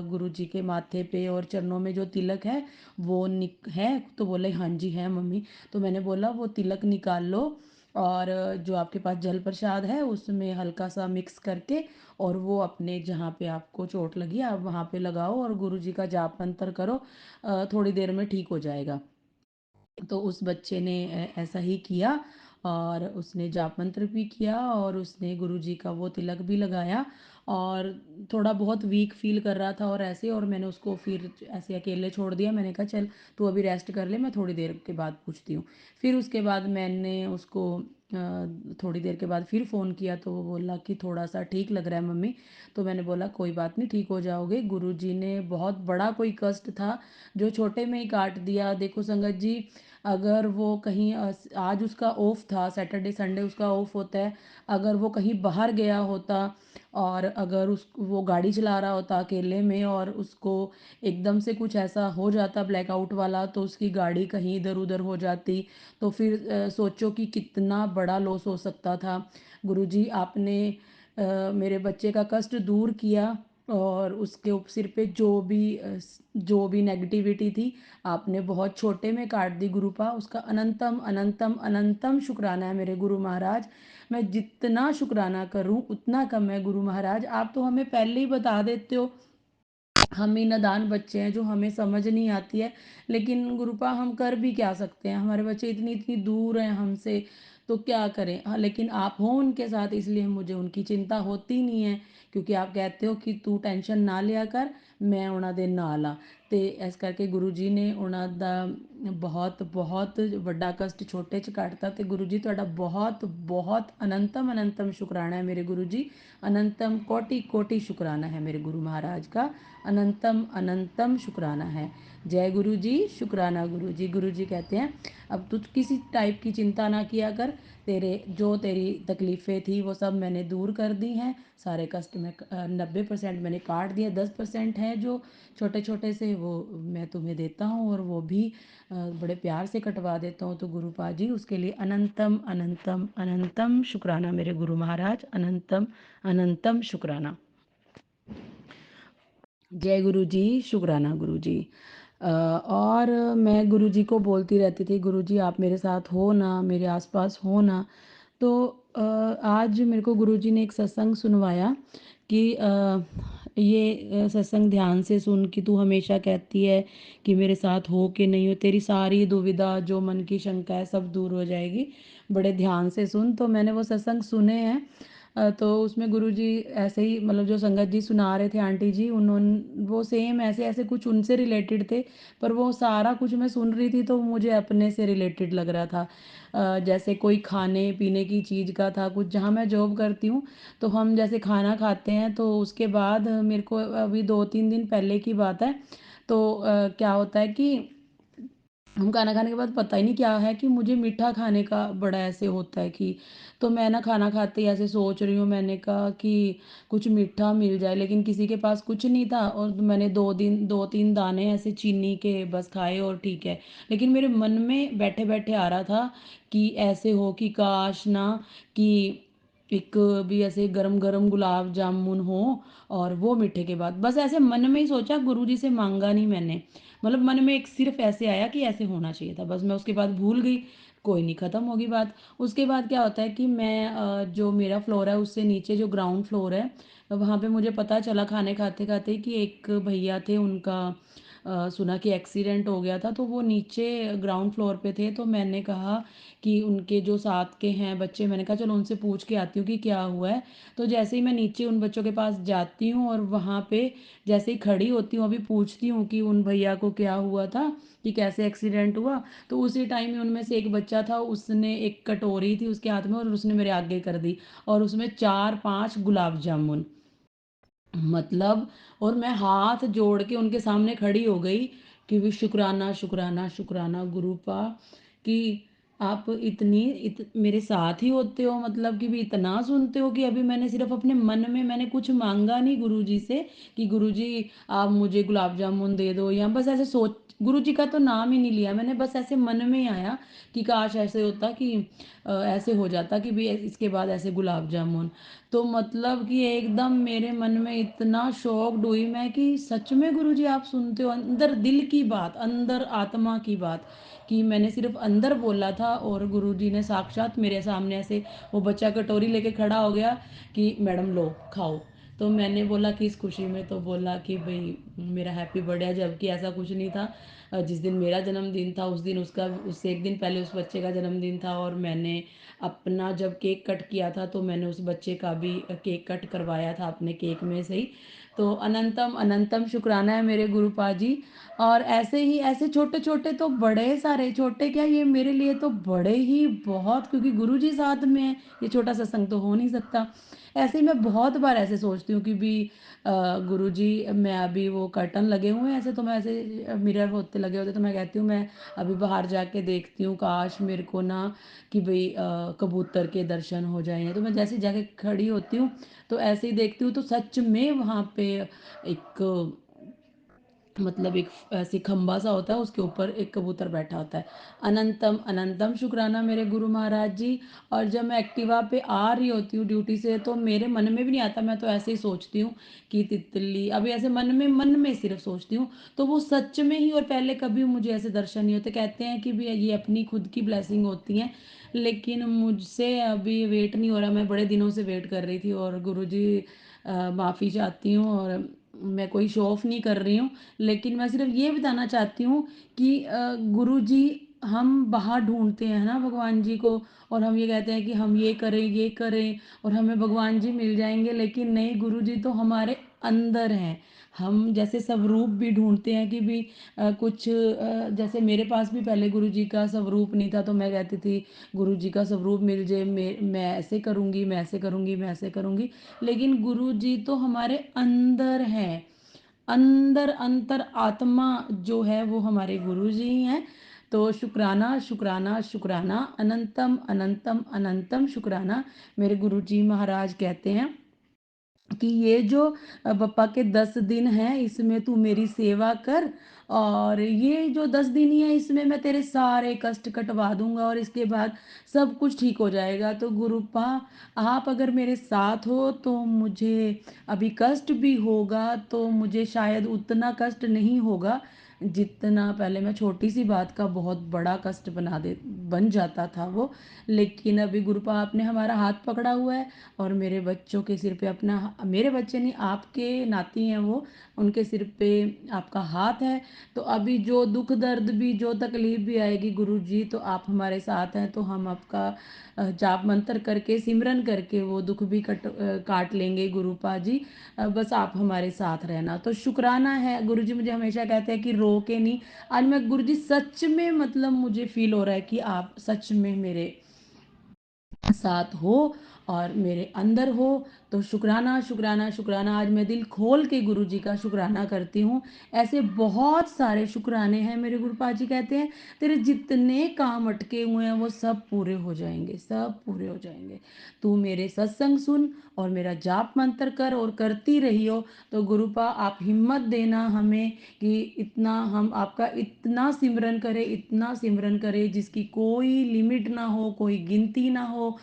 Speaker 2: गुरुजी के माथे पे और चरणों में जो तिलक है वो निक है? तो बोले हाँ जी है मम्मी। तो मैंने बोला वो तिलक निकाल लो और जो आपके पास जल प्रसाद है उसमें हल्का सा मिक्स करके और वो अपने जहाँ पे आपको चोट लगी आप वहाँ पे लगाओ और गुरुजी का जाप मंत्र करो, थोड़ी देर में ठीक हो जाएगा। तो उस बच्चे ने ऐसा ही किया और उसने जाप मंत्र भी किया और उसने गुरुजी का वो तिलक भी लगाया और थोड़ा बहुत वीक फ़ील कर रहा था और ऐसे और मैंने उसको फिर ऐसे अकेले छोड़ दिया। मैंने कहा चल तू अभी रेस्ट कर ले, मैं थोड़ी देर के बाद पूछती हूँ। फिर उसके बाद मैंने उसको थोड़ी देर के बाद फिर फ़ोन किया तो वो बोला कि थोड़ा-सा ठीक लग रहा है मम्मी। तो मैंने बोला कोई बात नहीं, ठीक हो जाओगे। गुरुजी ने बहुत बड़ा कोई कष्ट था जो छोटे में ही काट दिया। देखो संगत जी अगर वो कहीं आज उसका ऑफ था, सैटरडे संडे उसका ऑफ होता है। अगर वो कहीं बाहर गया होता और अगर उस वो गाड़ी चला रहा होता अकेले में और उसको एकदम से कुछ ऐसा हो जाता ब्लैकआउट वाला तो उसकी गाड़ी कहीं इधर उधर हो जाती तो फिर सोचो कि कितना बड़ा लॉस हो सकता था। गुरुजी आपने मेरे बच्चे का कष्ट दूर किया और उसके सिर पे जो भी नेगेटिविटी थी आपने बहुत छोटे में काट दी गुरुपा। उसका अनंतम अनंतम अनंतम शुक्राना है मेरे गुरु महाराज। मैं जितना शुक्राना करूं उतना कम है गुरु महाराज। आप तो हमें पहले ही बता देते हो, हम ही नादान बच्चे हैं जो हमें समझ नहीं आती है। लेकिन गुरुपा हम कर भी क्या सकते हैं, हमारे बच्चे इतनी इतनी दूर हैं हमसे तो क्या करें। हाँ लेकिन आप हो उनके साथ इसलिए मुझे उनकी चिंता होती नहीं है क्योंकि आप कहते हो कि तू टेंशन ना लिया कर, मैं उन्हों दे नाल आ। ਤੇ ਇਸ ਕਰਕੇ ਗੁਰੂ ਜੀ ਨੇ ਉਹਨਾਂ ਦਾ ਬਹੁਤ ਬਹੁਤ ਵੱਡਾ ਕਸ਼ਟ ਛੋਟੇ 'ਚ ਕੱਟਤਾ ਤੇ ਗੁਰੂ ਜੀ ਤੁਹਾਡਾ ਬਹੁਤ ਬਹੁਤ अनंतम अनंतम शुक्राना है मेरे गुरु जी। अनंतम कोटि कोटि शुक्राना है मेरे गुरु महाराज का। अनंतम अनंतम शुक्राना है। जय गुरु जी, शुक्राना गुरु जी। गुरु जी कहते हैं अब तू किसी टाइप की चिंता ना किया कर, तेरे जो तेरी तकलीफ़ें थी वो सब मैंने दूर कर दी हैं। सारे कष्ट में 90% मैंने काट दिया, 10% हैं जो छोटे छोटे से वो मैं तुम्हें देता हूँ और वो भी बड़े प्यार से कटवा देता हूँ। तो गुरु पाजी उसके लिए अनंतम अनंतम अनंतम शुक्राना मेरे गुरु महाराज। अनंतम अनंतम शुक्राना। जय गुरु जी, शुक्राना गुरु जी। और मैं गुरु जी को बोलती रहती थी गुरु जी आप मेरे साथ हो ना, मेरे आसपास हो ना। तो आज मेरे को गुरु जी ने एक सत्संग सुनवाया कि ये सत्संग ध्यान से सुन कि तू हमेशा कहती है कि मेरे साथ हो कि नहीं हो, तेरी सारी दुविधा जो मन की शंका है सब दूर हो जाएगी, बड़े ध्यान से सुन। तो मैंने वो सत्संग सुने हैं
Speaker 3: तो उसमें गुरुजी ऐसे ही मतलब जो संगत जी सुना रहे थे आंटी जी वो सेम ऐसे-ऐसे कुछ उनसे रिलेटेड थे, पर वो सारा कुछ मैं सुन रही थी तो मुझे अपने से रिलेटेड लग रहा था। जैसे कोई खाने-पीने की चीज़ का था कुछ जहाँ मैं जॉब करती हूँ, तो हम जैसे खाना खाते हैं तो उसके बाद मेरे को अभी 2-3 दिन पहले की बात है, तो क्या होता है कि हम खाना खाने के बाद पता ही नहीं क्या है कि मुझे मीठा खाने का बड़ा ऐसे होता है कि तो मैं ना खाना खाते ही ऐसे सोच रही हूँ, मैंने कहा कि कुछ मीठा मिल जाए, लेकिन किसी के पास कुछ नहीं था और मैंने 2-3 दाने ऐसे चीनी के बस खाए और ठीक है। लेकिन मेरे मन में बैठे-बैठे आ रहा था कि ऐसे हो कि काश ना कि एक भी ऐसे गरम-गरम गुलाब जामुन हो और वो मीठे के बाद बस ऐसे मन में ही सोचा, गुरुजी से माँगा नहीं मैंने। मतलब मन में एक सिर्फ़ ऐसे आया कि ऐसे होना चाहिए था, बस मैं उसके बाद भूल गई, कोई नहीं, ख़त्म हो गई बात। उसके बाद क्या होता है कि मैं जो मेरा फ्लोर है उससे नीचे जो ग्राउंड फ्लोर है, वहाँ पे मुझे पता चला खाने खाते-खाते कि एक भैया थे, उनका सुना कि एक्सीडेंट हो गया था, तो वो नीचे ग्राउंड फ्लोर पे थे। तो मैंने कहा कि उनके जो साथ के हैं बच्चे, मैंने कहा चलो उनसे पूछ के आती हूँ कि क्या हुआ है। तो जैसे ही मैं नीचे उन बच्चों के पास जाती हूँ और वहाँ पे जैसे ही खड़ी होती हूँ, अभी पूछती हूँ कि उन भैया को क्या हुआ था, कि कैसे एक्सीडेंट हुआ, तो उसी टाइम में उनमें से एक बच्चा था, उसने एक कटोरी थी उसके हाथ में और उसने मेरे आगे कर दी और उसमें 4-5 गुलाब जामुन। मतलब और मैं हाथ जोड़ के उनके सामने खड़ी हो गई कि भी शुक्राना, शुक्राना, शुक्राना गुरूपा कि आप इतनी मेरे साथ ही होते हो, मतलब कि भी इतना सुनते हो कि अभी मैंने सिर्फ़ अपने मन में मैंने कुछ माँगा नहीं गुरुजी से कि गुरुजी आप मुझे गुलाब जामुन दे दो, या बस ऐसे सोच, गुरुजी का तो नाम ही नहीं लिया मैंने, बस ऐसे मन में ही आया कि काश ऐसे होता कि ऐसे हो जाता कि भई इसके बाद ऐसे गुलाब जामुन। तो मतलब कि एकदम मेरे मन में इतना शॉक्ड हुई मैं कि सच में गुरुजी आप सुनते हो, अंदर दिल की बात, अंदर आत्मा की बात, कि मैंने सिर्फ़ अंदर बोला था और गुरुजी ने साक्षात मेरे सामने ऐसे वो बच्चा कटोरी लेके खड़ा हो गया कि मैडम लो, खाओ। तो मैंने बोला किस खुशी में, तो बोला कि भई मेरा हैप्पी बर्थडे है, जबकि ऐसा कुछ नहीं था। जिस दिन मेरा जन्मदिन था उस दिन उसका, उससे 1 दिन पहले उस बच्चे का जन्मदिन था और मैंने अपना जब केक कट किया था तो मैंने उस बच्चे का भी केक कट करवाया था अपने केक में से ही। तो अनंतम अनंतम शुक्राना है मेरे गुरुपाद जी। और ऐसे ही ऐसे छोटे-छोटे तो बड़े सारे, छोटे क्या ये मेरे लिए तो बड़े ही बहुत, क्योंकि गुरुजी साथ में हैं, ये छोटा सत्संग तो हो नहीं सकता। ऐसे ही मैं बहुत बार ऐसे सोचती हूँ कि भी गुरुजी, मैं अभी वो कर्टन लगे हुए हैं ऐसे, तो मैं ऐसे मिरर होते लगे होते तो मैं कहती हूँ मैं अभी बाहर जाके देखती हूँ, काश मेरे को ना कि भई कबूतर के दर्शन हो जाएँ। तो मैं जैसे ही जाके खड़ी होती हूँ, तो ऐसे ही देखती हूँ तो सच में वहाँ पे एक मतलब एक ऐसे खंबा सा होता है, उसके ऊपर एक कबूतर बैठा होता है। अनंतम अनंतम शुक्राना मेरे गुरु महाराज जी। और जब मैं एक्टिवा पे आ रही होती हूँ ड्यूटी से, तो मेरे मन में भी नहीं आता, मैं तो ऐसे ही सोचती हूँ कि तितली, अभी ऐसे मन में सिर्फ़ सोचती हूँ, तो वो सच में ही, और पहले कभी मुझे ऐसे दर्शन नहीं होते। कहते हैं कि भी ये अपनी खुद की ब्लेसिंग होती हैं, लेकिन मुझसे अभी वेट नहीं हो रहा, मैं बड़े दिनों से वेट कर रही थी और गुरुजी माफ़ी चाहती हूँ और मैं कोई शो ऑफ नहीं कर रही हूँ। लेकिन मैं सिर्फ़ ये बताना चाहती हूँ कि गुरुजी, हम बाहर ढूँढते हैं ना भगवान जी को, और हम ये कहते हैं कि हम ये करें और हमें भगवान जी मिल जाएँगे, लेकिन नहीं, गुरुजी तो हमारे अंदर हैं। हम जैसे स्वरूप भी ढूँढते हैं कि भी कुछ जैसे मेरे पास भी पहले गुरुजी का स्वरूप नहीं था, तो मैं कहती थी गुरुजी का स्वरूप मिल जाए, मैं ऐसे करूँगी, मैं ऐसे करूँगी, मैं ऐसे करूँगी। लेकिन गुरुजी तो हमारे अंदर हैं। अंदर अंतर आत्मा जो है वो हमारे गुरुजी ही हैं। तो शुक्राना, शुक्राना, शुक्राना, अनंतम, अनंतम, अनंतम शुक्राना। मेरे गुरुजी महाराज कहते हैं कि ये जो बप्पा के 10 दिन हैं, इसमें तू मेरी सेवा कर, और ये जो 10 दिन ही हैं इसमें मैं तेरे सारे कष्ट कटवा दूँगा और इसके बाद सब कुछ ठीक हो जाएगा। तो गुरुपा, आप अगर मेरे साथ हो तो मुझे अभी कष्ट भी होगा तो मुझे शायद उतना कष्ट नहीं होगा, जितना पहले मैं छोटी-सी बात का बहुत बड़ा कष्ट बन जाता था वो, लेकिन अभी गुरुपा आपने हमारा हाथ पकड़ा हुआ है और मेरे बच्चों के सिर पे मेरे बच्चे नहीं, आपके नाती हैं वो, उनके सिर पे आपका हाथ है। तो अभी जो दुःख दर्द भी, जो तकलीफ़ भी आएगी गुरुजी, तो आप हमारे साथ हैं, तो हम आपका जाप मंत्र करके, सिमरन करके वो दुःख भी काट लेंगे गुरुपा जी। बस आप हमारे साथ रहना। तो शुक्राना है, गुरुजी मुझे हमेशा कहते हैं कि रो के नहीं। आज मैं गुरुजी सच में, मतलब मुझे फ़ील हो रहा है कि आप सच में मेरे साथ हो और मेरे अंदर हो। तो शुक्राना, शुक्राना, शुक्राना। आज मैं दिल खोल के गुरुजी का शुक्राना करती हूँ। ऐसे बहुत सारे शुक्राने हैं, मेरे गुरुपाद जी कहते हैं, तेरे जितने काम अटके हुए हैं वो सब पूरे हो जाएँगे, सब पूरे हो जाएँगे। तू मेरे सत्संग सुन और मेरा जाप मंत्र कर और करती रहियो। तो गुरुपा आप हिम्मत देना हमें कि इतना हम आपका इतना सिमरन करें, इतना सिमरन करें जिसकी कोई लिमिट ना हो, कोई गिनती ना हो।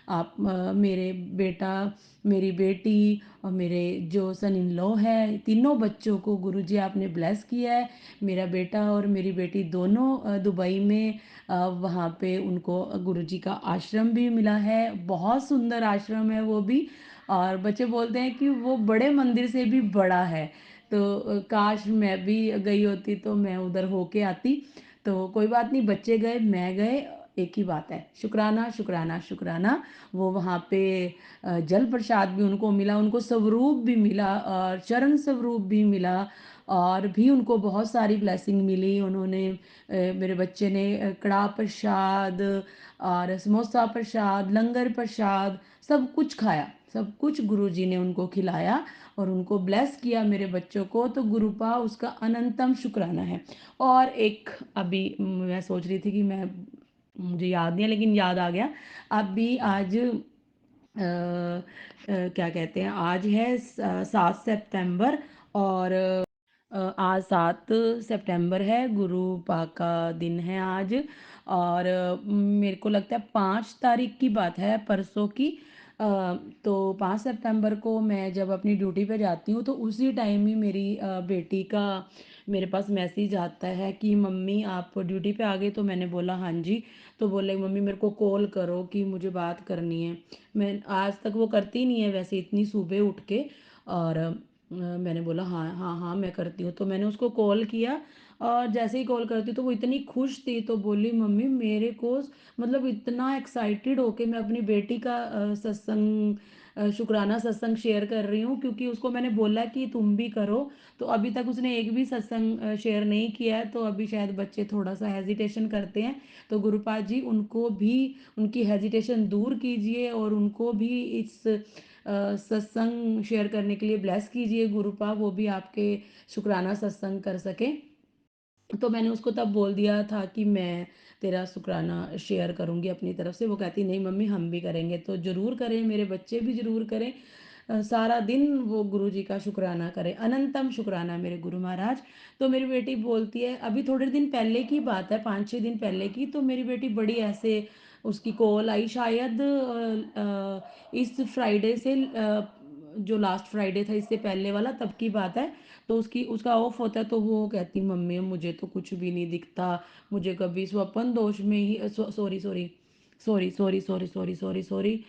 Speaker 3: आप मेरे बेटा, मेरी बेटी और मेरे जो सन इन लॉ है, तीनों बच्चों को गुरुजी आपने ब्लेस किया है। मेरा बेटा और मेरी बेटी दोनों दुबई में, वहाँ पे उनको गुरुजी का आश्रम भी मिला है। बहुत सुंदर आश्रम है वो भी, और बच्चे बोलते हैं कि वो बड़े मंदिर से भी बड़ा है। तो काश मैं भी गई होती तो मैं उधर होके आती। तो कोई बात नहीं, बच्चे गए, मैं गए, एक ही बात है, शुक्राना, शुक्राना, शुक्राना। वो वहाँ पे जल प्रसाद भी उनको मिला, उनको स्वरूप भी मिला और चरण स्वरूप भी मिला, और भी उनको बहुत सारी ब्लेसिंग मिली। उन्होंने मेरे बच्चे ने कड़ाह प्रसाद और समोसा प्रसाद, लंगर प्रसाद, सब कुछ खाया, सब कुछ गुरुजी ने उनको खिलाया और उनको ब्लेस किया मेरे बच्चों को। तो गुरुपा उसका अनंतम शुक्राना है। और एक अभी मैं सोच रही थी कि मैं, मुझे याद नहीं है लेकिन याद आ गया। अभी आज क्या कहते हैं, आज है 7 सितंबर, और आज 7 सितंबर है, गुरु पाक का दिन है आज। और मेरे को लगता है 5 तारीख की बात है, परसों की। तो 5 सितंबर को मैं जब अपनी ड्यूटी पे जाती हूँ तो उसी टाइम ही मेरी बेटी का मेरे पास मैसेज आता है कि मम्मी आप ड्यूटी पे आ गए। तो मैंने बोला हाँ जी। तो बोले मम्मी मेरे को कॉल करो कि मुझे बात करनी है। मैं आज तक वो करती नहीं है वैसे इतनी सुबह उठ के, और मैंने बोला हाँ हाँ हाँ मैं करती हूँ। तो मैंने उसको कॉल किया, और जैसे ही कॉल करती तो वो इतनी खुश थी, तो बोली मम्मी मेरे को, मतलब इतना एक्साइटेड होके मैं अपनी बेटी का सत्संग, शुक्राना सत्संग शेयर कर रही हूँ, क्योंकि उसको मैंने बोला कि तुम भी करो। तो अभी तक उसने एक भी सत्संग शेयर नहीं किया है, तो अभी शायद बच्चे थोड़ा सा हेजिटेशन करते हैं। तो गुरुपाद जी उनको भी उनकी हेजिटेशन दूर कीजिए और उनको भी इस सत्संग शेयर करने के लिए ब्लेस कीजिए गुरुपा, वो भी आपके शुक्राना सत्संग कर सके। तो मैंने उसको तब बोल दिया था कि मैं तेरा शुक्राना शेयर करूँगी अपनी तरफ से। वो कहती नहीं मम्मी हम भी करेंगे। तो ज़रूर करें, मेरे बच्चे भी ज़रूर करें। सारा दिन वो गुरु जी का शुक्राना करें, अनंतम शुक्राना मेरे गुरु महाराज। तो मेरी बेटी बोलती है, अभी थोड़े दिन पहले की बात है, 5-6 दिन पहले की, तो मेरी बेटी बड़ी ऐसे, उसकी कॉल आई शायद इस फ्राइडे से, जो लास्ट फ्राइडे था इससे पहले वाला, तब की बात है। तो उसका ऑफ होता है, तो वो कहती मम्मी मुझे तो कुछ भी नहीं दिखता, मुझे कभी स्वप्न दोष में ही, sorry sorry sorry sorry sorry sorry sorry sorry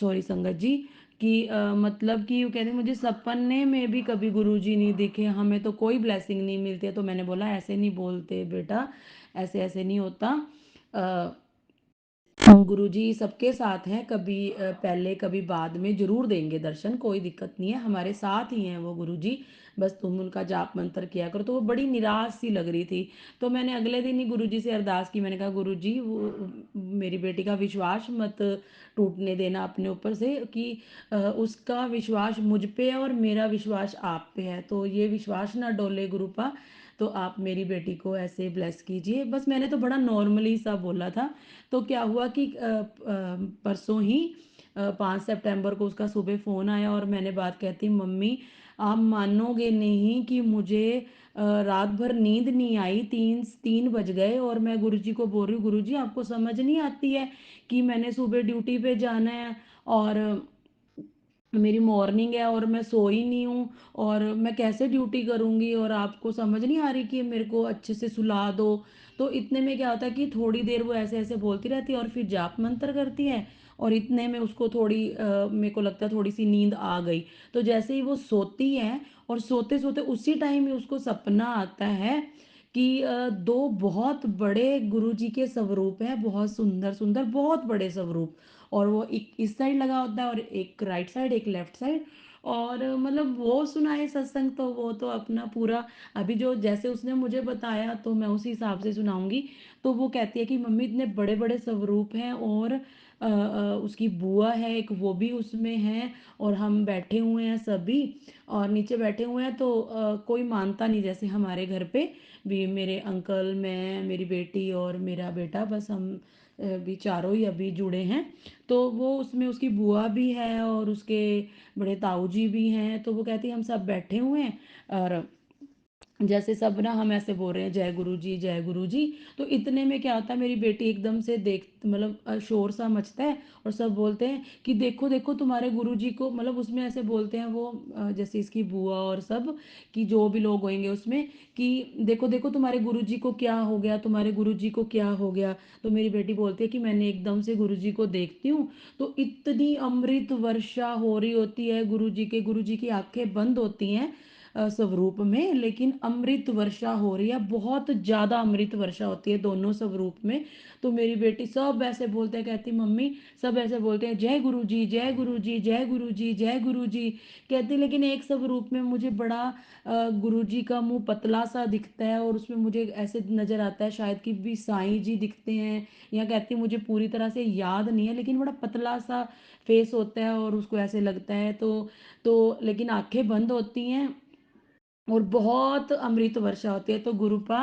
Speaker 3: sorry संगत जी, कि मतलब कि वो कहते मुझे सपने में भी कभी गुरुजी नहीं दिखे, हमें तो कोई ब्लेसिंग नहीं मिलती है। तो मैंने बोला ऐसे नहीं बोलते बेटा, ऐसे ऐसे नहीं होता। अ, गुरुजी सबके साथ हैं, कभी पहले कभी बाद में ज़रूर देंगे दर्शन, कोई दिक्कत नहीं है, हमारे साथ ही हैं वो गुरुजी। बस तुम उनका जाप मंत्र किया करो। तो वो बड़ी निराश सी लग रही थी। तो मैंने अगले दिन ही गुरुजी से अरदास की, मैंने कहा गुरुजी वो मेरी बेटी का विश्वास मत टूटने देना अपने ऊपर से, कि उसका विश्वास मुझ पे है और मेरा विश्वास आप पे है, तो ये विश्वास ना डोले गुरुपा। तो आप मेरी बेटी को ऐसे ब्लेस कीजिए। बस मैंने तो बड़ा नॉर्मली सा बोला था। तो क्या हुआ कि परसों ही 5 सितंबर को उसका सुबह फ़ोन आया और मैंने बात कहती मम्मी आप मानोगे नहीं कि मुझे रात भर नींद नहीं आई, 3 बज गए और मैं गुरुजी को बोल रही हूँ गुरुजी आपको समझ नहीं आती है कि मैंने सुबह ड्यूटी पे जाना है, और मेरी मॉर्निंग है और मैं सोई नहीं हूँ और मैं कैसे ड्यूटी करूँगी और आपको समझ नहीं आ रही कि मेरे को अच्छे से सुला दो। तो इतने में क्या होता है कि थोड़ी देर वो ऐसे-ऐसे बोलती रहती है और फिर जाप मंत्र करती है और इतने में उसको थोड़ी मेरे को लगता है थोड़ी-सी नींद आ गई। तो जैसे ही वो सोती है और सोते-सोते उसी टाइम ही उसको सपना आता है कि 2 बहुत बड़े गुरुजी के स्वरूप हैं, बहुत सुंदर-सुंदर, बहुत बड़े स्वरूप। और वो एक इस साइड लगा होता है और एक राइट साइड, एक लेफ्ट साइड। और मतलब वो सुनाए सत्संग तो वो तो अपना पूरा अभी जो जैसे उसने मुझे बताया तो मैं उसी हिसाब से सुनाऊँगी। तो वो कहती है कि मम्मी इतने बड़े-बड़े स्वरूप हैं और उसकी बुआ है एक वो भी उसमें है और हम बैठे हुए हैं सभी और नीचे बैठे हुए हैं तो कोई मानता नहीं जैसे हमारे घर पे भी मेरे अंकल, मैं, मेरी बेटी और मेरा बेटा बस हम भी चारों ही अभी जुड़े हैं। तो वो उसमें उसकी बुआ भी है और उसके बड़े ताऊ जी भी हैं, तो वो कहती है हम सब बैठे हुए हैं और जैसे सब ना हम ऐसे बोल रहे हैं जय गुरु जी। तो इतने में क्या होता है मेरी बेटी एकदम से देख मतलब शोर सा मचता है और सब बोलते हैं कि देखो देखो तुम्हारे गुरुजी को मतलब उसमें ऐसे बोलते हैं वो जैसे इसकी बुआ और सब कि जो भी लोग होंगे उसमें कि देखो देखो तुम्हारे गुरुजी को क्या हो गया, तुम्हारे गुरुजी को क्या हो गया। तो मेरी बेटी बोलती है कि मैंने एकदम से गुरुजी को देखती हूँ तो इतनी अमृत वर्षा हो रही होती है गुरुजी की आंखें बंद होती हैं स्वरूप में, लेकिन अमृत वर्षा हो रही है, बहुत ज़्यादा अमृत वर्षा होती है दोनों स्वरूप में। तो मेरी बेटी सब ऐसे बोलते हैं, कहती मम्मी सब ऐसे बोलते हैं जय गुरु जी जय गुरु जी जय गुरु जी जय गुरु जी। कहती लेकिन एक स्वरूप में मुझे बड़ा गुरु जी का मुंह पतला सा दिखता है और उसमें मुझे ऐसे नजर आता है शायद कि भी साईं जी दिखते हैं, या कहती मुझे पूरी तरह से याद नहीं है लेकिन बड़ा पतला सा फेस होता है और उसको ऐसे लगता है। तो लेकिन आंखें बंद होती हैं और बहुत अमृत वर्षा होती है। तो गुरुपा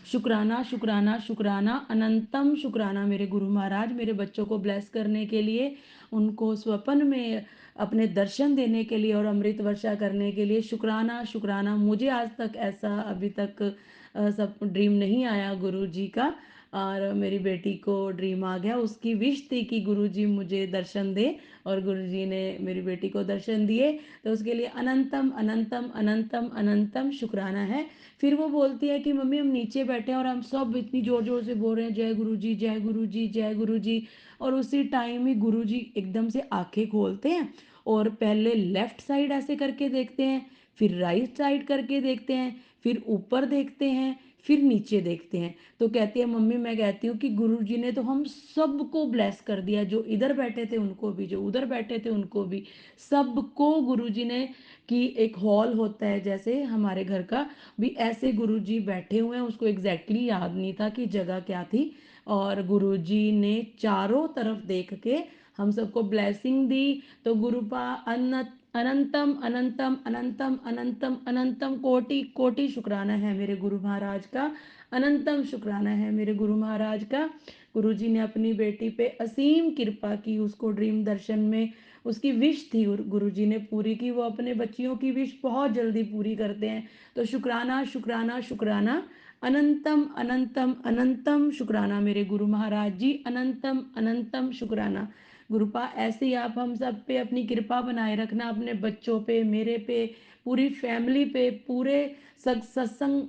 Speaker 3: शुक्राना शुक्राना शुक्राना अनंतम शुक्राना मेरे गुरु महाराज मेरे बच्चों को ब्लेस करने के लिए, उनको स्वप्न में अपने दर्शन देने के लिए और अमृत वर्षा करने के लिए शुक्राना शुक्राना। मुझे आज तक ऐसा अभी तक सब ड्रीम नहीं आया गुरु जी का और मेरी बेटी को ड्रीम आ गया। उसकी विश थी कि गुरु जी मुझे दर्शन दे और गुरु जी ने मेरी बेटी को दर्शन दिए। तो उसके लिए अनंतम अनंतम अनंतम अनंतम शुक्राना है। फिर वो बोलती है कि मम्मी हम नीचे बैठे हैं और हम सब इतनी जोर जोर से बोल रहे हैं जय गुरु जी जय गुरु जी जय गुरु जी। और उसी टाइम ही गुरु जी एकदम से आंखें खोलते हैं और पहले लेफ्ट साइड ऐसे करके देखते हैं, फिर राइट साइड करके देखते हैं, फिर ऊपर देखते हैं, फिर नीचे देखते हैं। तो कहती है मम्मी मैं कहती हूँ कि गुरुजी ने तो हम सबको ब्लेस कर दिया, जो इधर बैठे थे उनको भी, जो उधर बैठे थे उनको भी, सबको गुरुजी ने कि एक हॉल होता है जैसे हमारे घर का भी ऐसे गुरुजी बैठे हुए हैं। उसको एग्जैक्टली याद नहीं था कि जगह क्या थी और गुरुजी ने चारों तरफ देख के हम सबको ब्लेसिंग दी। तो गुरुपा अनंतम अनंतम अनंतम अनंतम अनंतम कोटि कोटि शुक्राना है मेरे गुरु महाराज का, अनंतम शुक्राना है मेरे गुरु महाराज का। गुरुजी ने अपनी बेटी पे असीम कृपा की, उसको ड्रीम दर्शन में उसकी विश थी और गुरुजी ने पूरी की। वो अपने बच्चियों की विश बहुत जल्दी पूरी करते हैं। तो शुक्राना शुक्राना शुक्राना अनंतम अनंतम अनंतम शुक्राना मेरे गुरु महाराज जी, अनंतम अनंतम शुक्राना। गुरुपा ऐसे ही आप हम सब पे अपनी कृपा बनाए रखना, अपने बच्चों पे, मेरे पे, पूरी फैमिली पे, पूरे सत्संग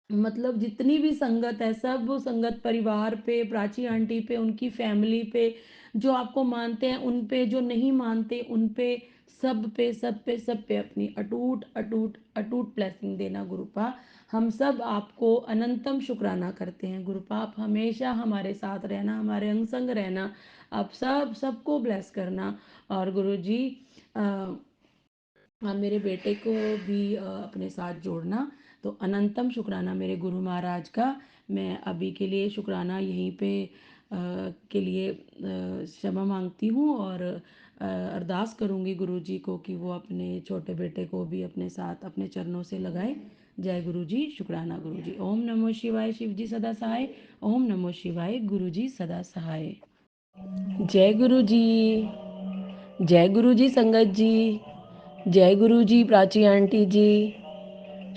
Speaker 3: मतलब जितनी भी संगत है सब संगत परिवार पे, प्राची आंटी पे, उनकी फैमिली पे, जो आपको मानते हैं उन पे, जो नहीं मानते उन पे, सब पे सब पे सब पे अपनी अटूट अटूट अटूट ब्लेसिंग देना गुरुपा। हम सब आपको अनंतम शुक्राना करते हैं गुरुपा। आप हमेशा हमारे साथ रहना, हमारे अंग संग रहना, आप सब सबको ब्लेस करना। और गुरु जी मेरे बेटे को भी अपने साथ जोड़ना। तो अनंतम शुक्राना मेरे गुरु महाराज का। मैं अभी के लिए शुक्राना यहीं पे के लिए क्षमा मांगती हूँ और अरदास करूँगी गुरु जी को कि वो अपने छोटे बेटे को भी अपने साथ अपने चरणों से लगाए। जय गुरु जी, शुक्राना गुरु जी। ओम नमो शिवाय, शिव जी सदा सहाय। ओम नमो शिवाय, गुरु जी सदा सहाय। जय गुरु जी, जय गुरु जी संगत जी, जय गुरु जी प्राची आंटी जी।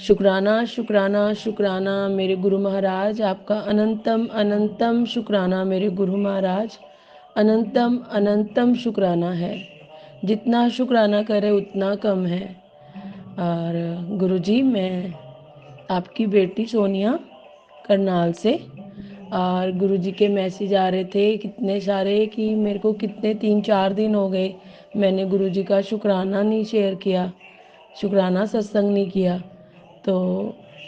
Speaker 3: शुक्राना शुक्राना शुक्राना मेरे गुरु महाराज, आपका अनंतम अनंतम शुक्राना मेरे गुरु महाराज, अनंतम अनंतम शुक्राना है।
Speaker 2: जितना शुक्राना करें उतना कम है। और गुरुजी, मैं आपकी बेटी सोनिया करनाल से, और गुरुजी के मैसेज आ रहे थे कितने सारे कि मेरे को कितने 3-4 दिन हो गए मैंने गुरुजी का शुक्राना नहीं शेयर किया, शुक्राना सत्संग नहीं किया। तो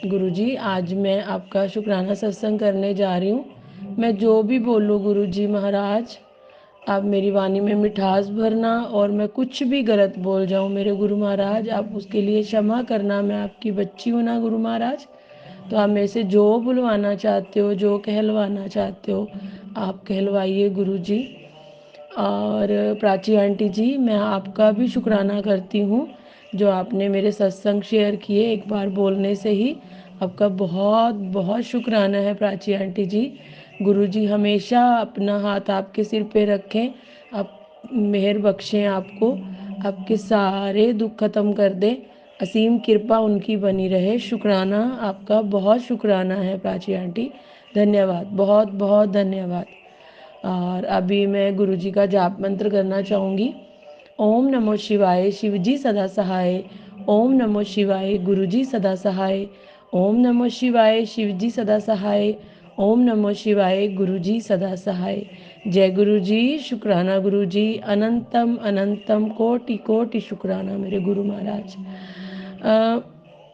Speaker 2: गुरुजी, आज मैं आपका शुक्राना सत्संग करने जा रही हूँ। मैं जो भी बोलूँ गुरुजी महाराज, आप मेरी वाणी में मिठास भरना, और मैं कुछ भी गलत बोल जाऊँ मेरे गुरु महाराज, आप उसके लिए क्षमा करना। मैं आपकी बच्ची हूँ ना गुरु महाराज, तो आप मेरे से जो बुलवाना चाहते हो, जो कहलवाना चाहते हो, आप कहलवाइए गुरुजी। और प्राची आंटी जी, मैं आपका भी शुक्राना करती हूँ जो आपने मेरे सत्संग शेयर किए एक बार बोलने से ही। आपका बहुत बहुत शुक्राना है प्राची आंटी जी। गुरुजी हमेशा अपना हाथ आपके सिर पे रखें, आप मेहर बख्शें आपको, आपके सारे दुख खत्म कर दें, असीम कृपा उनकी बनी रहे। शुक्राना, आपका बहुत शुक्राना है प्राची आंटी। धन्यवाद, बहुत बहुत धन्यवाद। और अभी मैं गुरुजी का जाप मंत्र करना चाहूँगी। ओम नमो शिवाय, शिवजी सदा सहाय। ओम नमो शिवाय, गुरुजी सदा सहाय। ओम नमो शिवाय, शिवजी सदा सहाय। ओम नमो शिवाय, गुरुजी सदा सहाय। जय गुरुजी, शुक्राना गुरुजी, अनंतम अनंतम कोटि कोटि शुक्राना मेरे गुरु महाराज।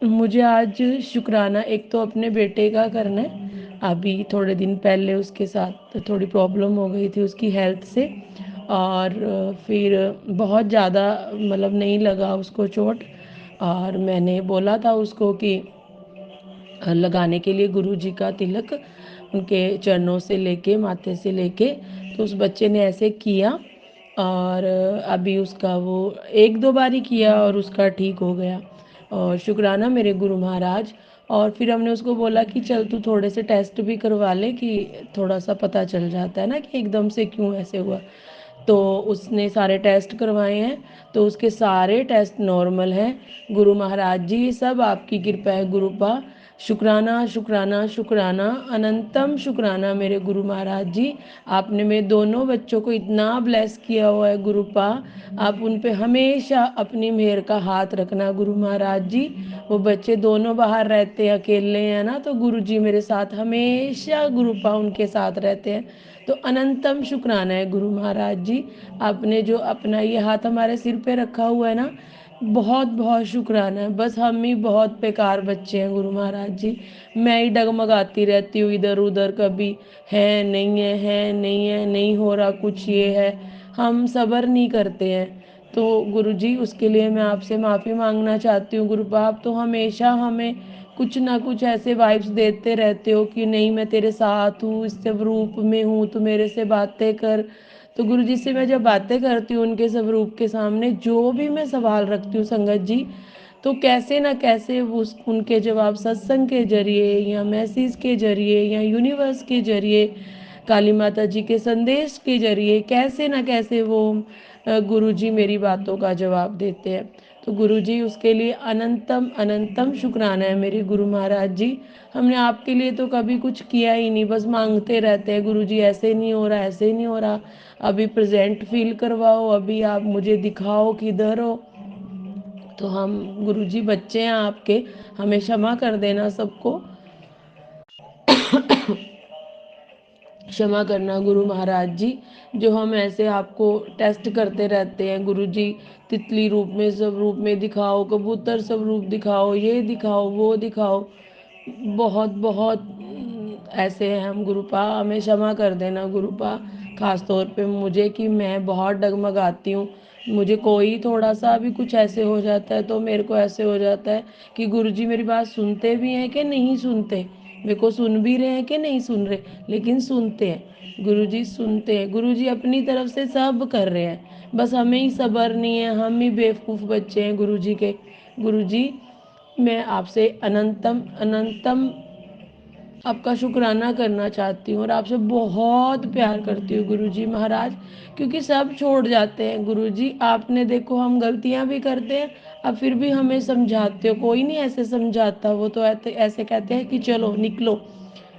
Speaker 2: मुझे आज शुक्राना एक तो अपने बेटे का करना है। अभी थोड़े दिन पहले उसके साथ थोड़ी प्रॉब्लम हो गई थी उसकी हेल्थ से, और फिर बहुत ज़्यादा मतलब नहीं लगा उसको चोट, और मैंने बोला था उसको कि लगाने के लिए गुरुजी का तिलक उनके चरणों से लेके, माथे से लेके। तो उस बच्चे ने ऐसे किया, और अभी उसका वो 1-2 बार ही किया और उसका ठीक हो गया, और शुक्राना मेरे गुरु महाराज। और फिर हमने उसको बोला कि चल तू थोड़े से टेस्ट भी करवा ले, कि थोड़ा सा पता चल जाता है ना कि एकदम से क्यों ऐसे हुआ। तो उसने सारे टेस्ट करवाए हैं, तो उसके सारे टेस्ट नॉर्मल हैं। गुरु महाराज जी, सब आपकी कृपा है गुरुपा। शुक्राना शुक्राना शुक्राना, अनंतम शुक्राना मेरे गुरु महाराज जी। आपने मेरे दोनों बच्चों को इतना ब्लेस किया हुआ है गुरुपा, आप उन पे हमेशा अपनी मेहर का हाथ रखना गुरु महाराज जी। वो बच्चे दोनों बाहर रहते हैं, अकेले हैं ना, तो गुरु जी मेरे साथ हमेशा गुरुपा उनके साथ रहते हैं। तो अनंतम शुक्राना है गुरु महाराज जी, आपने जो अपना ये हाथ हमारे सिर पे रखा हुआ है ना, बहुत बहुत शुक्राना है। बस हम ही बहुत बेकार बच्चे हैं गुरु महाराज जी, मैं ही डगमगाती रहती हूँ इधर उधर, कभी है नहीं है, है नहीं है, नहीं हो रहा कुछ, ये है, हम सब्र नहीं करते हैं। तो गुरु जी, उसके लिए मैं आपसे माफ़ी मांगना चाहती हूँ गुरु आप तो हमेशा हमें कुछ ना कुछ ऐसे वाइब्स देते रहते हो कि नहीं मैं तेरे साथ हूँ, इस सब रूप में हूँ, तो मेरे से बातें कर। तो गुरु जी से मैं जब बातें करती हूँ उनके स्वरूप के सामने, जो भी मैं सवाल रखती हूँ संगत जी, तो कैसे ना कैसे उस उनके जवाब सत्संग के जरिए, या मैसेज के जरिए, या यूनिवर्स के जरिए, काली माता जी के संदेश के जरिए, कैसे ना कैसे वो गुरु जी मेरी बातों का जवाब देते हैं। तो गुरु जी, उसके लिए अनंतम अनंतम शुक्राना है मेरे गुरु महाराज जी। हमने आपके लिए तो कभी कुछ किया ही नहीं, बस मांगते रहते हैं गुरु जी, ऐसे नहीं हो रहा, ऐसे नहीं हो रहा, अभी प्रेजेंट फील करवाओ, अभी आप मुझे दिखाओ किधर हो। तो हम गुरु जी बच्चे हैं आपके, हमें क्षमा कर देना सबको, क्षमा करना गुरु महाराज जी। जो हम ऐसे आपको टेस्ट करते रहते हैं गुरु जी, तितली रूप में, सब रूप में दिखाओ, कबूतर सब रूप दिखाओ, ये दिखाओ वो दिखाओ, बहुत बहुत ऐसे हैं हम गुरुपा, हमें क्षमा कर देना गुरुपा। खास तौर पे मुझे, कि मैं बहुत डगमगाती हूँ, मुझे कोई थोड़ा सा भी कुछ ऐसे हो जाता है तो मेरे को ऐसे हो जाता है कि गुरुजी मेरी बात सुनते भी हैं कि नहीं सुनते, मेरे को सुन भी रहे हैं कि नहीं सुन रहे, लेकिन सुनते हैं गुरुजी, सुनते हैं गुरुजी, अपनी तरफ से सब कर रहे हैं, बस हमें ही सब्र नहीं है, हम ही बेवकूफ़ बच्चे हैं गुरुजी के। गुरुजी, मैं आपसे अनंतम अनंतम आपका शुक्राना करना चाहती हूँ, और आपसे बहुत प्यार करती हूँ गुरुजी महाराज, क्योंकि सब छोड़ जाते हैं गुरुजी, आपने देखो हम गलतियाँ भी करते हैं, अब फिर भी हमें समझाते हो। कोई नहीं ऐसे समझाता, वो तो ऐसे ऐसे कहते हैं कि चलो निकलो,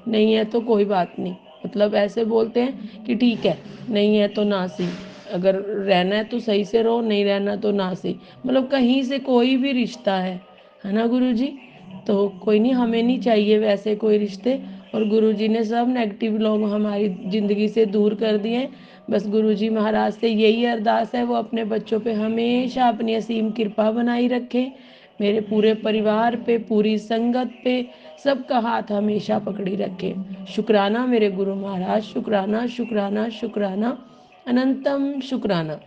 Speaker 2: नहीं है तो कोई बात नहीं, मतलब ऐसे बोलते हैं कि ठीक है, नहीं है तो ना सी, अगर रहना है तो सही से रहो, नहीं रहना तो ना सही, मतलब कहीं से कोई भी रिश्ता है ना गुरुजी। तो कोई नहीं, हमें नहीं चाहिए वैसे कोई रिश्ते, और गुरुजी ने सब नेगेटिव लोग हमारी ज़िंदगी से दूर कर दिए हैं। बस गुरुजी महाराज से यही अरदास है, वो अपने बच्चों पे हमेशा अपनी असीम कृपा बनाई रखें, मेरे पूरे परिवार पे, पूरी संगत पे सबका हाथ हमेशा पकड़ी रखे। शुक्राना मेरे गुरु महाराज, शुक्राना शुक्राना शुक्राना, अनंतम शुक्राना।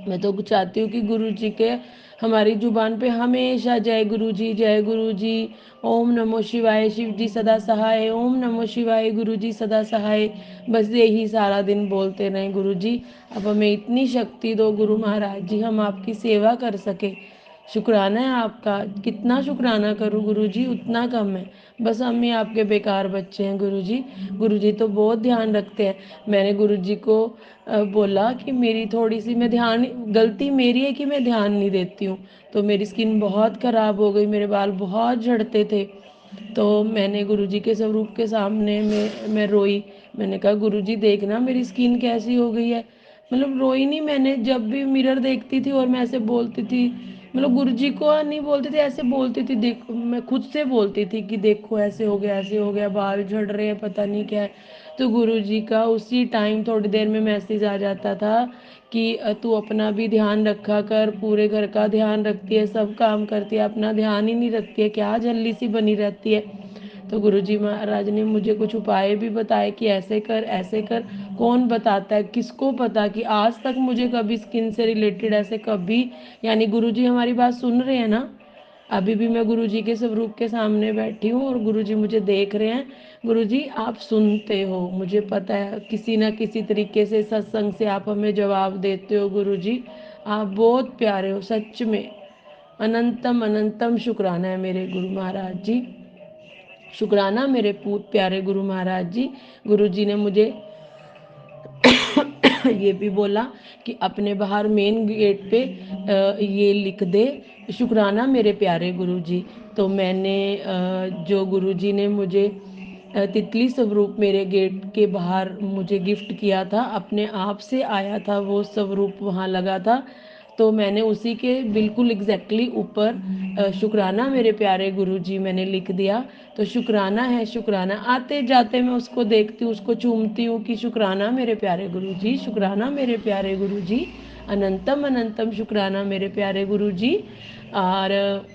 Speaker 2: मैं तो चाहती हूँ कि गुरु जी के हमारी जुबान पे हमेशा जय गुरु जी, ओम नमो शिवाय, शिव जी सदा सहाय, ओम नमो शिवाय, गुरु जी सदा सहाय, बस यही सारा दिन बोलते रहें गुरु जी। अब हमें इतनी शक्ति दो गुरु महाराज जी, हम आपकी सेवा कर सके। शुक्राना है आपका, कितना शुक्राना करूँ गुरु जी, उतना कम है। बस हम ही आपके बेकार बच्चे हैं गुरु जी। गुरु जी तो बहुत ध्यान रखते हैं। मैंने गुरु जी को बोला कि मेरी थोड़ी सी मैं ध्यान, गलती मेरी है कि मैं ध्यान नहीं देती हूँ, तो मेरी स्किन बहुत ख़राब हो गई, मेरे बाल बहुत झड़ते थे। तो मैंने गुरुजी के स्वरूप के सामने मैं रोई। मैंने कहा गुरुजी देखना मेरी स्किन कैसी हो गई है। मतलब रोई नहीं मैंने, जब भी मिरर देखती थी और मैं ऐसे बोलती थी, मतलब गुरुजी को नहीं बोलती थी, ऐसे बोलती थी, देखो मैं खुद से बोलती थी कि देखो ऐसे हो गया, ऐसे हो गया, बाल झड़ रहे हैं, पता नहीं क्या है। तो गुरुजी का उसी टाइम थोड़ी देर में मैसेज आ जाता था कि तू अपना भी ध्यान रखा कर, पूरे घर का ध्यान रखती है, सब काम करती है, अपना ध्यान ही नहीं रखती है, क्या झल्ली सी बनी रहती है। तो गुरुजी महाराज ने मुझे कुछ उपाय भी बताए कि ऐसे कर ऐसे कर। कौन बताता है, किसको पता कि आज तक मुझे कभी स्किन से रिलेटेड ऐसे कभी, यानी गुरुजी हमारी बात सुन रहे हैं ना। अभी भी मैं गुरुजी के स्वरूप के सामने बैठी हूँ और गुरुजी मुझे देख रहे हैं। गुरुजी आप सुनते हो, मुझे पता है किसी ना किसी तरीके से सत्संग से आप हमें जवाब देते हो गुरुजी। आप बहुत प्यारे हो सच में। अनंतम अनंतम शुक्राना है मेरे गुरु महाराज जी, शुक्राना मेरे प्यारे गुरु महाराज जी। गुरु जी ने मुझे ये भी बोला कि अपने बाहर मेन गेट पे ये लिख दे, शुक्राना मेरे प्यारे गुरु जी। तो मैंने जो गुरु जी ने मुझे तितली स्वरूप मेरे गेट के बाहर मुझे गिफ्ट किया था, अपने आप से आया था वो स्वरूप वहाँ लगा था। तो मैंने उसी के बिल्कुल एग्जैक्टली ऊपर शुक्राना मेरे प्यारे गुरुजी मैंने लिख दिया। तो शुक्राना है, शुक्राना। आते जाते मैं उसको देखती हूँ, उसको चूमती हूँ कि शुक्राना मेरे प्यारे गुरुजी, शुक्राना मेरे प्यारे गुरुजी, अनंतम अनंतम शुक्राना मेरे प्यारे गुरुजी। और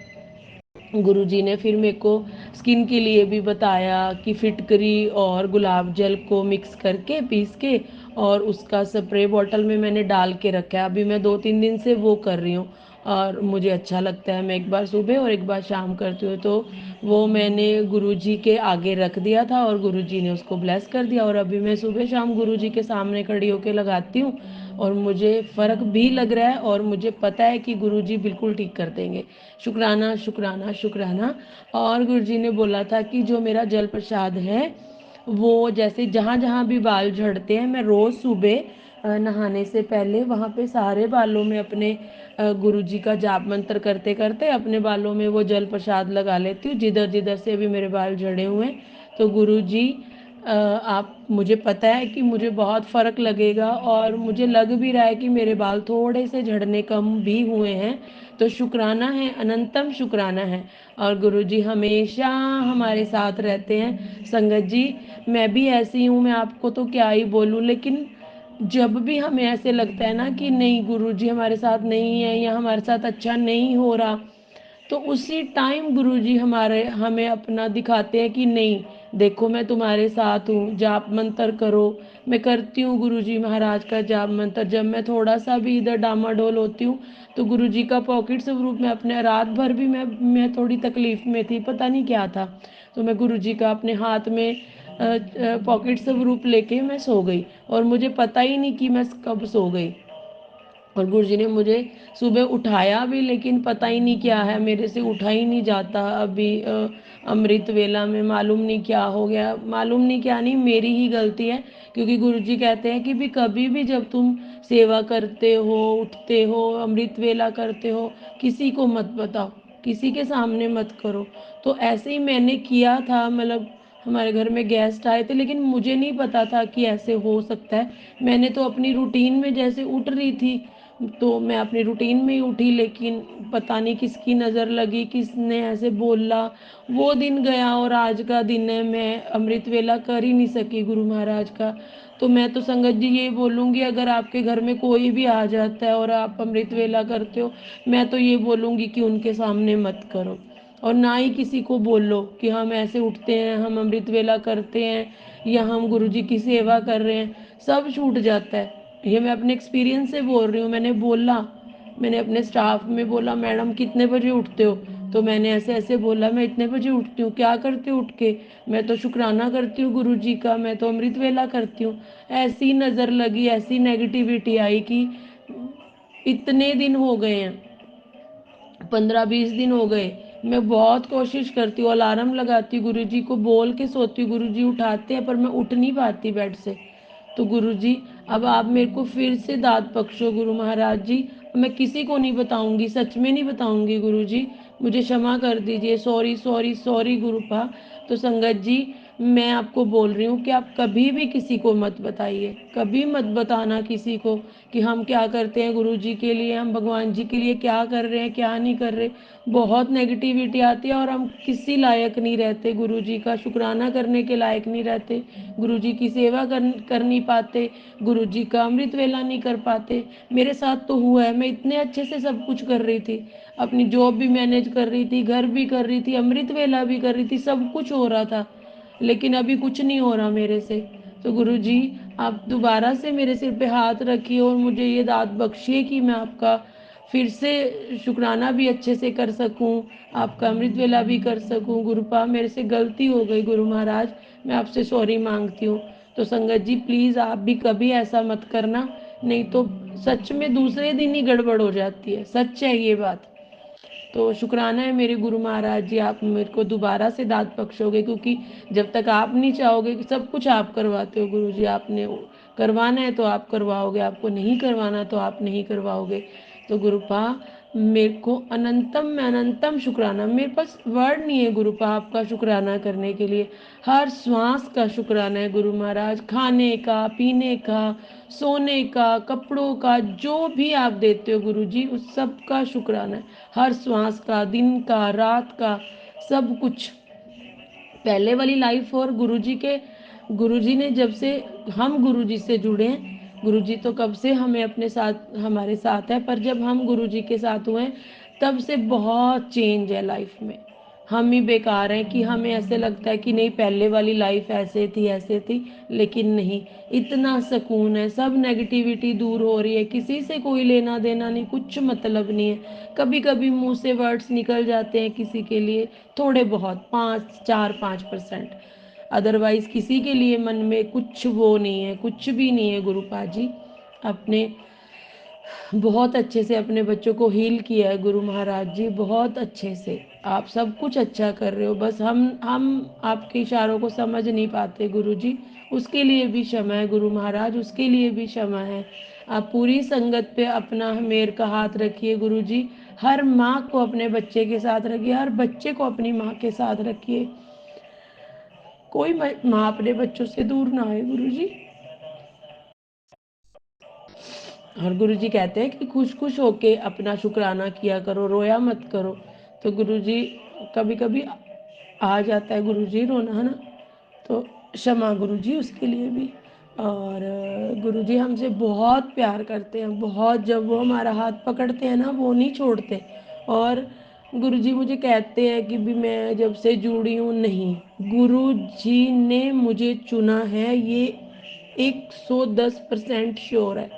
Speaker 2: गुरुजी ने फिर मेरे को स्किन के लिए भी बताया कि फिटकरी और गुलाब जल को मिक्स करके पीस के और उसका स्प्रे बॉटल में मैंने डाल के रखा है। अभी मैं 2-3 दिन से वो कर रही हूँ और मुझे अच्छा लगता है। मैं एक बार सुबह और एक बार शाम करती हूँ। तो वो मैंने गुरुजी के आगे रख दिया था और गुरुजी ने उसको ब्लेस कर दिया, और अभी मैं सुबह शाम गुरुजी के सामने खड़ी होकर लगाती हूँ और मुझे फ़र्क भी लग रहा है और मुझे पता है कि गुरुजी बिल्कुल ठीक कर देंगे। शुक्राना शुक्राना शुक्राना। और गुरुजी ने बोला था कि जो मेरा जल प्रसाद है वो जैसे जहाँ जहाँ भी बाल झड़ते हैं, मैं रोज़ सुबह नहाने से पहले वहाँ पे सारे बालों में अपने गुरुजी का जाप मंत्र करते करते अपने बालों में वो जल प्रसाद लगा लेती हूँ, जिधर जिधर से भी मेरे बाल झड़े हुए हैं। तो गुरुजी आप, मुझे पता है कि मुझे बहुत फ़र्क लगेगा और मुझे लग भी रहा है कि मेरे बाल थोड़े से झड़ने कम भी हुए हैं। तो शुक्राना है, अनंतम शुक्राना है। और गुरुजी हमेशा हमारे साथ रहते हैं। संगत जी, मैं भी ऐसी हूँ, मैं आपको तो क्या ही बोलूँ, लेकिन जब भी हमें ऐसे लगता है ना कि नहीं गुरुजी हमारे साथ नहीं है या हमारे साथ अच्छा नहीं हो रहा, तो उसी टाइम गुरुजी हमारे हमें अपना दिखाते हैं कि नहीं देखो मैं तुम्हारे साथ हूँ, जाप मंत्र करो। मैं करती हूँ गुरुजी महाराज का जाप मंत्र। जब मैं थोड़ा सा भी इधर डामाडोल होती हूँ तो गुरुजी का पॉकेट स्वरूप में अपने, रात भर भी मैं थोड़ी तकलीफ में थी, पता नहीं क्या था, तो मैं गुरुजी का अपने हाथ में पॉकेट स्वरूप लेके मैं सो गई और मुझे पता ही नहीं कि मैं कब सो गई। और गुरुजी ने मुझे सुबह उठाया भी, लेकिन पता ही नहीं क्या है, मेरे से उठा ही नहीं जाता। अभी अमृत वेला में मालूम नहीं क्या हो गया, मालूम नहीं क्या नहीं, मेरी ही गलती है। क्योंकि गुरुजी कहते हैं कि भी कभी भी जब तुम सेवा करते हो, उठते हो, अमृत वेला करते हो, किसी को मत बताओ, किसी के सामने मत करो। तो ऐसे ही मैंने किया था, मतलब हमारे घर में गेस्ट आए थे, लेकिन मुझे नहीं पता था कि ऐसे हो सकता है। मैंने तो अपनी रूटीन में जैसे उठ रही थी, तो मैं अपनी रूटीन में ही उठी, लेकिन पता नहीं किसकी नज़र लगी, किसने ऐसे बोला। वो दिन गया और आज का दिन है, मैं अमृत वेला कर ही नहीं सकी गुरु महाराज का। तो मैं तो संगत जी ये बोलूँगी, अगर आपके घर में कोई भी आ जाता है और आप अमृत वेला करते हो, मैं तो ये बोलूँगी कि उनके सामने मत करो, और ना ही किसी को बोलो कि हम ऐसे उठते हैं, हम अमृत वेला करते हैं या हम गुरुजी की सेवा कर रहे हैं। सब छूट जाता है। ये मैं अपने एक्सपीरियंस से बोल रही हूँ। मैंने अपने स्टाफ में बोला, मैडम कितने बजे उठते हो? तो मैंने ऐसे ऐसे बोला, मैं इतने बजे उठती हूँ। क्या करते हो उठ के? मैं तो शुक्राना करती हूँ गुरु जी का, मैं तो अमृत वेला करती हूँ। ऐसी नज़र लगी, ऐसी नेगेटिविटी आई कि इतने दिन हो गए हैं, 15-20 दिन हो गए, मैं बहुत कोशिश करती हूँ, अलार्म लगाती हूँ, गुरुजी को बोल के सोती हूँ, गुरुजी उठाते हैं, पर मैं उठ नहीं पाती बेड से। तो गुरुजी, अब आप मेरे को फिर से दाद बख्शो गुरु महाराज जी। मैं किसी को नहीं बताऊंगी, सच में नहीं बताऊंगी गुरुजी, मुझे क्षमा कर दीजिए। Sorry sorry sorry गुरुपा। तो संगत जी, मैं आपको बोल रही हूँ कि आप कभी भी किसी को मत बताइए, कभी मत बताना किसी को कि हम क्या करते हैं गुरु जी के लिए, हम भगवान जी के लिए क्या कर रहे हैं, क्या नहीं कर रहे। बहुत नेगेटिविटी आती है और हम किसी लायक नहीं रहते, गुरु जी का शुक्राना करने के लायक नहीं रहते, गुरु जी की सेवा कर नहीं पाते, गुरु जी का अमृत वेला नहीं कर पाते। मेरे साथ तो हुआ है, मैं इतने अच्छे से सब कुछ कर रही थी, अपनी जॉब भी मैनेज कर रही थी, घर भी कर रही थी, अमृत वेला भी कर रही थी, सब कुछ हो रहा था, लेकिन अभी कुछ नहीं हो रहा मेरे से। तो गुरु जी, आप दोबारा से मेरे सिर पे हाथ रखिए और मुझे ये दात बख्शिए कि मैं आपका फिर से शुक्राना भी अच्छे से कर सकूं, आपका अमृत वेला भी कर सकूं। गुरुपा, मेरे से गलती हो गई गुरु महाराज, मैं आपसे सॉरी मांगती हूँ। तो संगत जी प्लीज़ आप भी कभी ऐसा मत करना, नहीं तो सच में दूसरे दिन ही गड़बड़ हो जाती है, सच है ये बात। तो शुक्राना है मेरे गुरु महाराज जी, आप मेरे को दोबारा से दाद बख्शोगे, क्योंकि जब तक आप नहीं चाहोगे कि सब कुछ आप करवाते हो गुरु जी, आपने करवाना है तो आप करवाओगे, आपको नहीं करवाना तो आप नहीं करवाओगे। तो गुरुपा, मेरे को अनंतम में अनंतम शुक्राना, मेरे पास वर्ड नहीं है गुरुपा आपका शुक्राना करने के लिए। हर श्वास का शुक्राना है गुरु महाराज, खाने का, पीने का, सोने का, कपड़ों का, जो भी आप देते हो गुरु जी, उस सब का शुक्राना है। हर श्वास का, दिन का, रात का, सब कुछ। पहले वाली लाइफ और गुरुजी ने जब से हम गुरुजी से जुड़े हैं, गुरुजी तो कब से हमें अपने साथ हमारे साथ है, पर जब हम गुरुजी के साथ हुए हैं, तब से बहुत चेंज है लाइफ में। हम ही बेकार हैं कि हमें ऐसे लगता है कि नहीं पहले वाली लाइफ ऐसे थी, लेकिन नहीं, इतना सुकून है, सब नेगेटिविटी दूर हो रही है, किसी से कोई लेना देना नहीं, कुछ मतलब नहीं है। कभी कभी मुंह से वर्ड्स निकल जाते हैं किसी के लिए, थोड़े बहुत, 5-4-5%, अदरवाइज किसी के लिए मन में कुछ वो नहीं है, कुछ भी नहीं है। गुरुपा जी, अपने बहुत अच्छे से अपने बच्चों को हील किया है गुरु महाराज जी, बहुत अच्छे से। आप सब कुछ अच्छा कर रहे हो, बस हम आपके इशारों को समझ नहीं पाते गुरु जी, उसके लिए भी क्षमा है गुरु महाराज, उसके लिए भी क्षमा है। आप पूरी संगत पे अपना मेर का हाथ रखिए गुरु जी, हर माँ को अपने बच्चे के साथ रखिए, हर बच्चे को अपनी माँ के साथ रखिए, कोई माँ अपने बच्चों से दूर ना आए गुरु जी। और गुरुजी कहते हैं कि खुश खुश होके अपना शुक्राना किया करो, रोया मत करो। तो गुरुजी, कभी कभी आ जाता है गुरुजी रोना, है ना, तो क्षमा गुरुजी उसके लिए भी। और गुरुजी हमसे बहुत प्यार करते हैं, बहुत, जब वो हमारा हाथ पकड़ते हैं ना, वो नहीं छोड़ते। और गुरुजी मुझे कहते हैं कि भी मैं जब से जुड़ी हूँ, नहीं, गुरुजी ने मुझे चुना है, ये 110% श्योर है।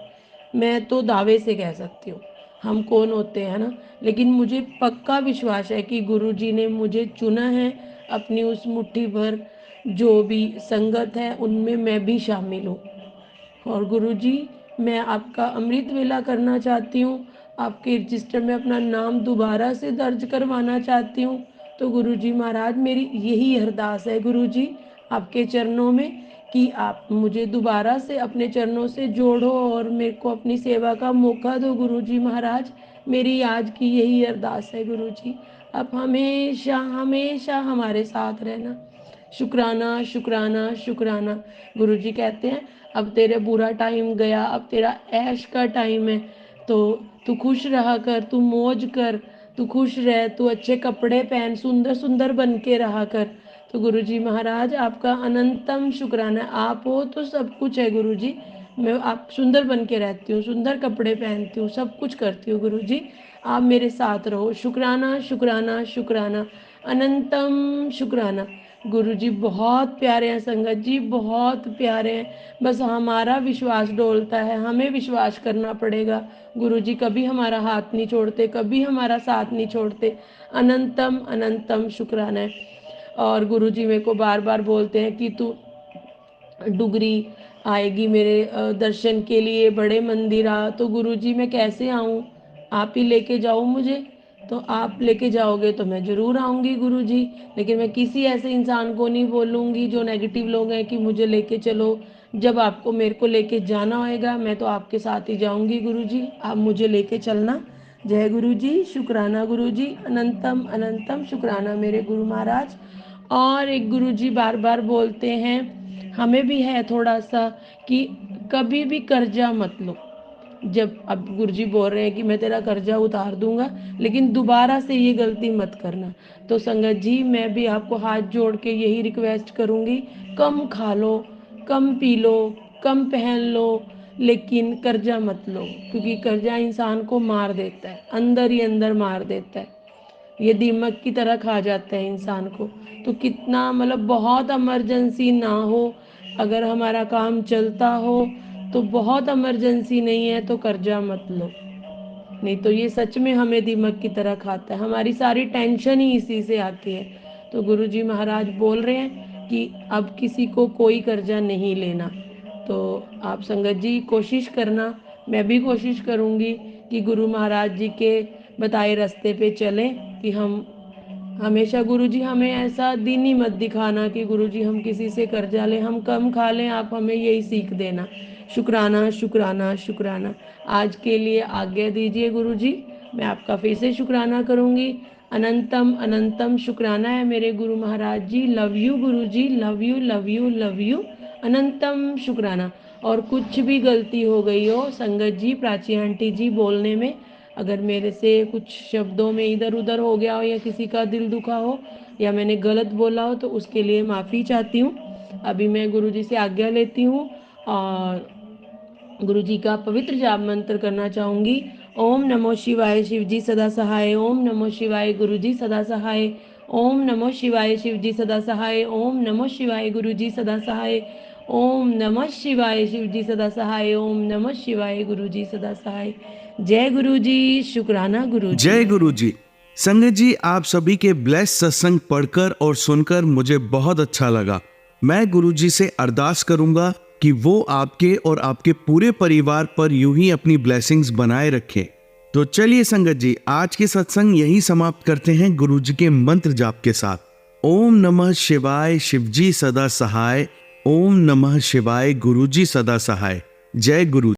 Speaker 2: मैं तो दावे से कह सकती हूँ, हम कौन होते हैं ना, लेकिन मुझे पक्का विश्वास है कि गुरुजी ने मुझे चुना है, अपनी उस मुट्ठी भर जो भी संगत है उनमें मैं भी शामिल हूँ। और गुरुजी, मैं आपका अमृत वेला करना चाहती हूँ, आपके रजिस्टर में अपना नाम दोबारा से दर्ज करवाना चाहती हूँ। तो गुरुजी महाराज, मेरी यही अरदास है गुरुजी आपके चरणों में कि आप मुझे दोबारा से अपने चरणों से जोड़ो और मेरे को अपनी सेवा का मौका दो गुरुजी महाराज। मेरी आज की यही अरदास है गुरुजी, आप हमेशा हमेशा हमारे साथ रहना, शुक्राना शुक्राना शुक्राना। गुरुजी कहते हैं अब तेरे बुरा टाइम गया, अब तेरा ऐश का टाइम है, तो तू खुश रहा कर, तू मौज कर, तू खुश रह, तू अच्छे कपड़े पहन, सुंदर सुंदर बन के रहा कर। तो गुरुजी महाराज आपका अनंतम शुक्राना। आप हो तो सब कुछ है गुरुजी। मैं आप सुंदर बन के रहती हूँ, सुंदर कपड़े पहनती हूँ, सब कुछ करती हूँ गुरुजी। आप मेरे साथ रहो। शुक्राना शुक्राना शुक्राना, अनंतम शुक्राना। गुरुजी बहुत प्यारे हैं संगत जी, बहुत प्यारे हैं। बस हमारा विश्वास डोलता है, हमें विश्वास करना पड़ेगा। गुरुजी कभी हमारा हाथ नहीं छोड़ते, कभी हमारा साथ नहीं छोड़ते। अनंतम अनंतम शुक्राना है। और गुरुजी मेरे को बार बार बोलते हैं कि तू डुगरी आएगी मेरे दर्शन के लिए, बड़े मंदिर आ। तो गुरुजी मैं कैसे आऊँ? आप ही लेके जाओ मुझे। तो आप लेके जाओगे तो मैं ज़रूर आऊँगी गुरुजी, लेकिन मैं किसी ऐसे इंसान को नहीं बोलूँगी जो नेगेटिव लोग हैं कि मुझे लेके चलो। जब आपको मेरे को लेके जाना होएगा मैं तो आपके साथ ही जाऊँगी गुरुजी, आप मुझे लेके चलना। जय गुरुजी, शुक्राना गुरुजी, अनंतम अनंतम शुक्राना मेरे गुरु महाराज। और एक गुरुजी बार बार बोलते हैं, हमें भी है थोड़ा सा, कि कभी भी कर्जा मत लो। जब अब गुरुजी बोल रहे हैं कि मैं तेरा कर्जा उतार दूंगा, लेकिन दोबारा से ये गलती मत करना। तो संगत जी मैं भी आपको हाथ जोड़ के यही रिक्वेस्ट करूंगी, कम खा लो, कम पी लो, कम पहन लो, लेकिन कर्जा मत लो, क्योंकि कर्जा इंसान को मार देता है, अंदर ही अंदर मार देता है। ये दीमक की तरह खा जाता है इंसान को। तो कितना मतलब बहुत इमरजेंसी ना हो, अगर हमारा काम चलता हो तो बहुत इमरजेंसी नहीं है तो कर्जा मत लो, नहीं तो ये सच में हमें दीमक की तरह खाता है। हमारी सारी टेंशन ही इसी से आती है। तो गुरुजी महाराज बोल रहे हैं कि अब किसी को कोई कर्जा नहीं लेना। तो आप संगत जी कोशिश करना, मैं भी कोशिश करूँगी कि गुरु महाराज जी के बताए रास्ते पे चलें, कि हम हमेशा गुरुजी हमें ऐसा दिन ही मत दिखाना कि गुरुजी हम किसी से कर्जा लें, हम कम खा लें, आप हमें यही सीख देना। शुक्राना शुक्राना शुक्राना। आज के लिए आज्ञा दीजिए गुरुजी, मैं आपका फिर से शुक्राना करूँगी। अनंतम अनंतम शुक्राना है मेरे गुरु महाराज जी। लव यू गुरुजी, love you love you love you. अनंतम शुक्राना। और कुछ भी गलती हो गई हो संगत जी, प्राची आंटी जी बोलने में, अगर मेरे से कुछ शब्दों में इधर उधर हो गया हो या किसी का दिल दुखा हो या मैंने गलत बोला हो तो उसके लिए माफ़ी चाहती हूँ। अभी मैं गुरुजी से आज्ञा लेती हूँ और गुरुजी का पवित्र जाप मंत्र करना चाहूँगी। ओम नमो शिवाय, शिव जी सदा सहाय। ओम नमो शिवाय, गुरु जी सदा सहाय। ओम नमो शिवाय, शिव जी सदा सहाय। ओम नमो शिवाय, गुरु जी सदा सहाय। ओम नमः शिवाय, शिव जी सदा सहाय। ओम नमः शिवाय, गुरु जी सदा सहाय। जय गुरु जी, शुक्राना गुरु जी।
Speaker 1: जय गुरु जी। संगत जी, आप सभी के ब्लेस सत्संग पढ़कर और सुनकर मुझे बहुत अच्छा लगा। मैं गुरु जी से अरदास करूंगा कि वो आपके और आपके पूरे परिवार पर यूं ही अपनी ब्लेसिंग्स बनाए रखें। तो चलिए संगत जी, आज के सत्संग यही समाप्त करते हैं गुरु जी के मंत्र जाप के साथ। ओम नमः शिवाय, शिवजी सदा सहाय। ओम नमः शिवाय, गुरु जी सदा सहाय। जय गुरु।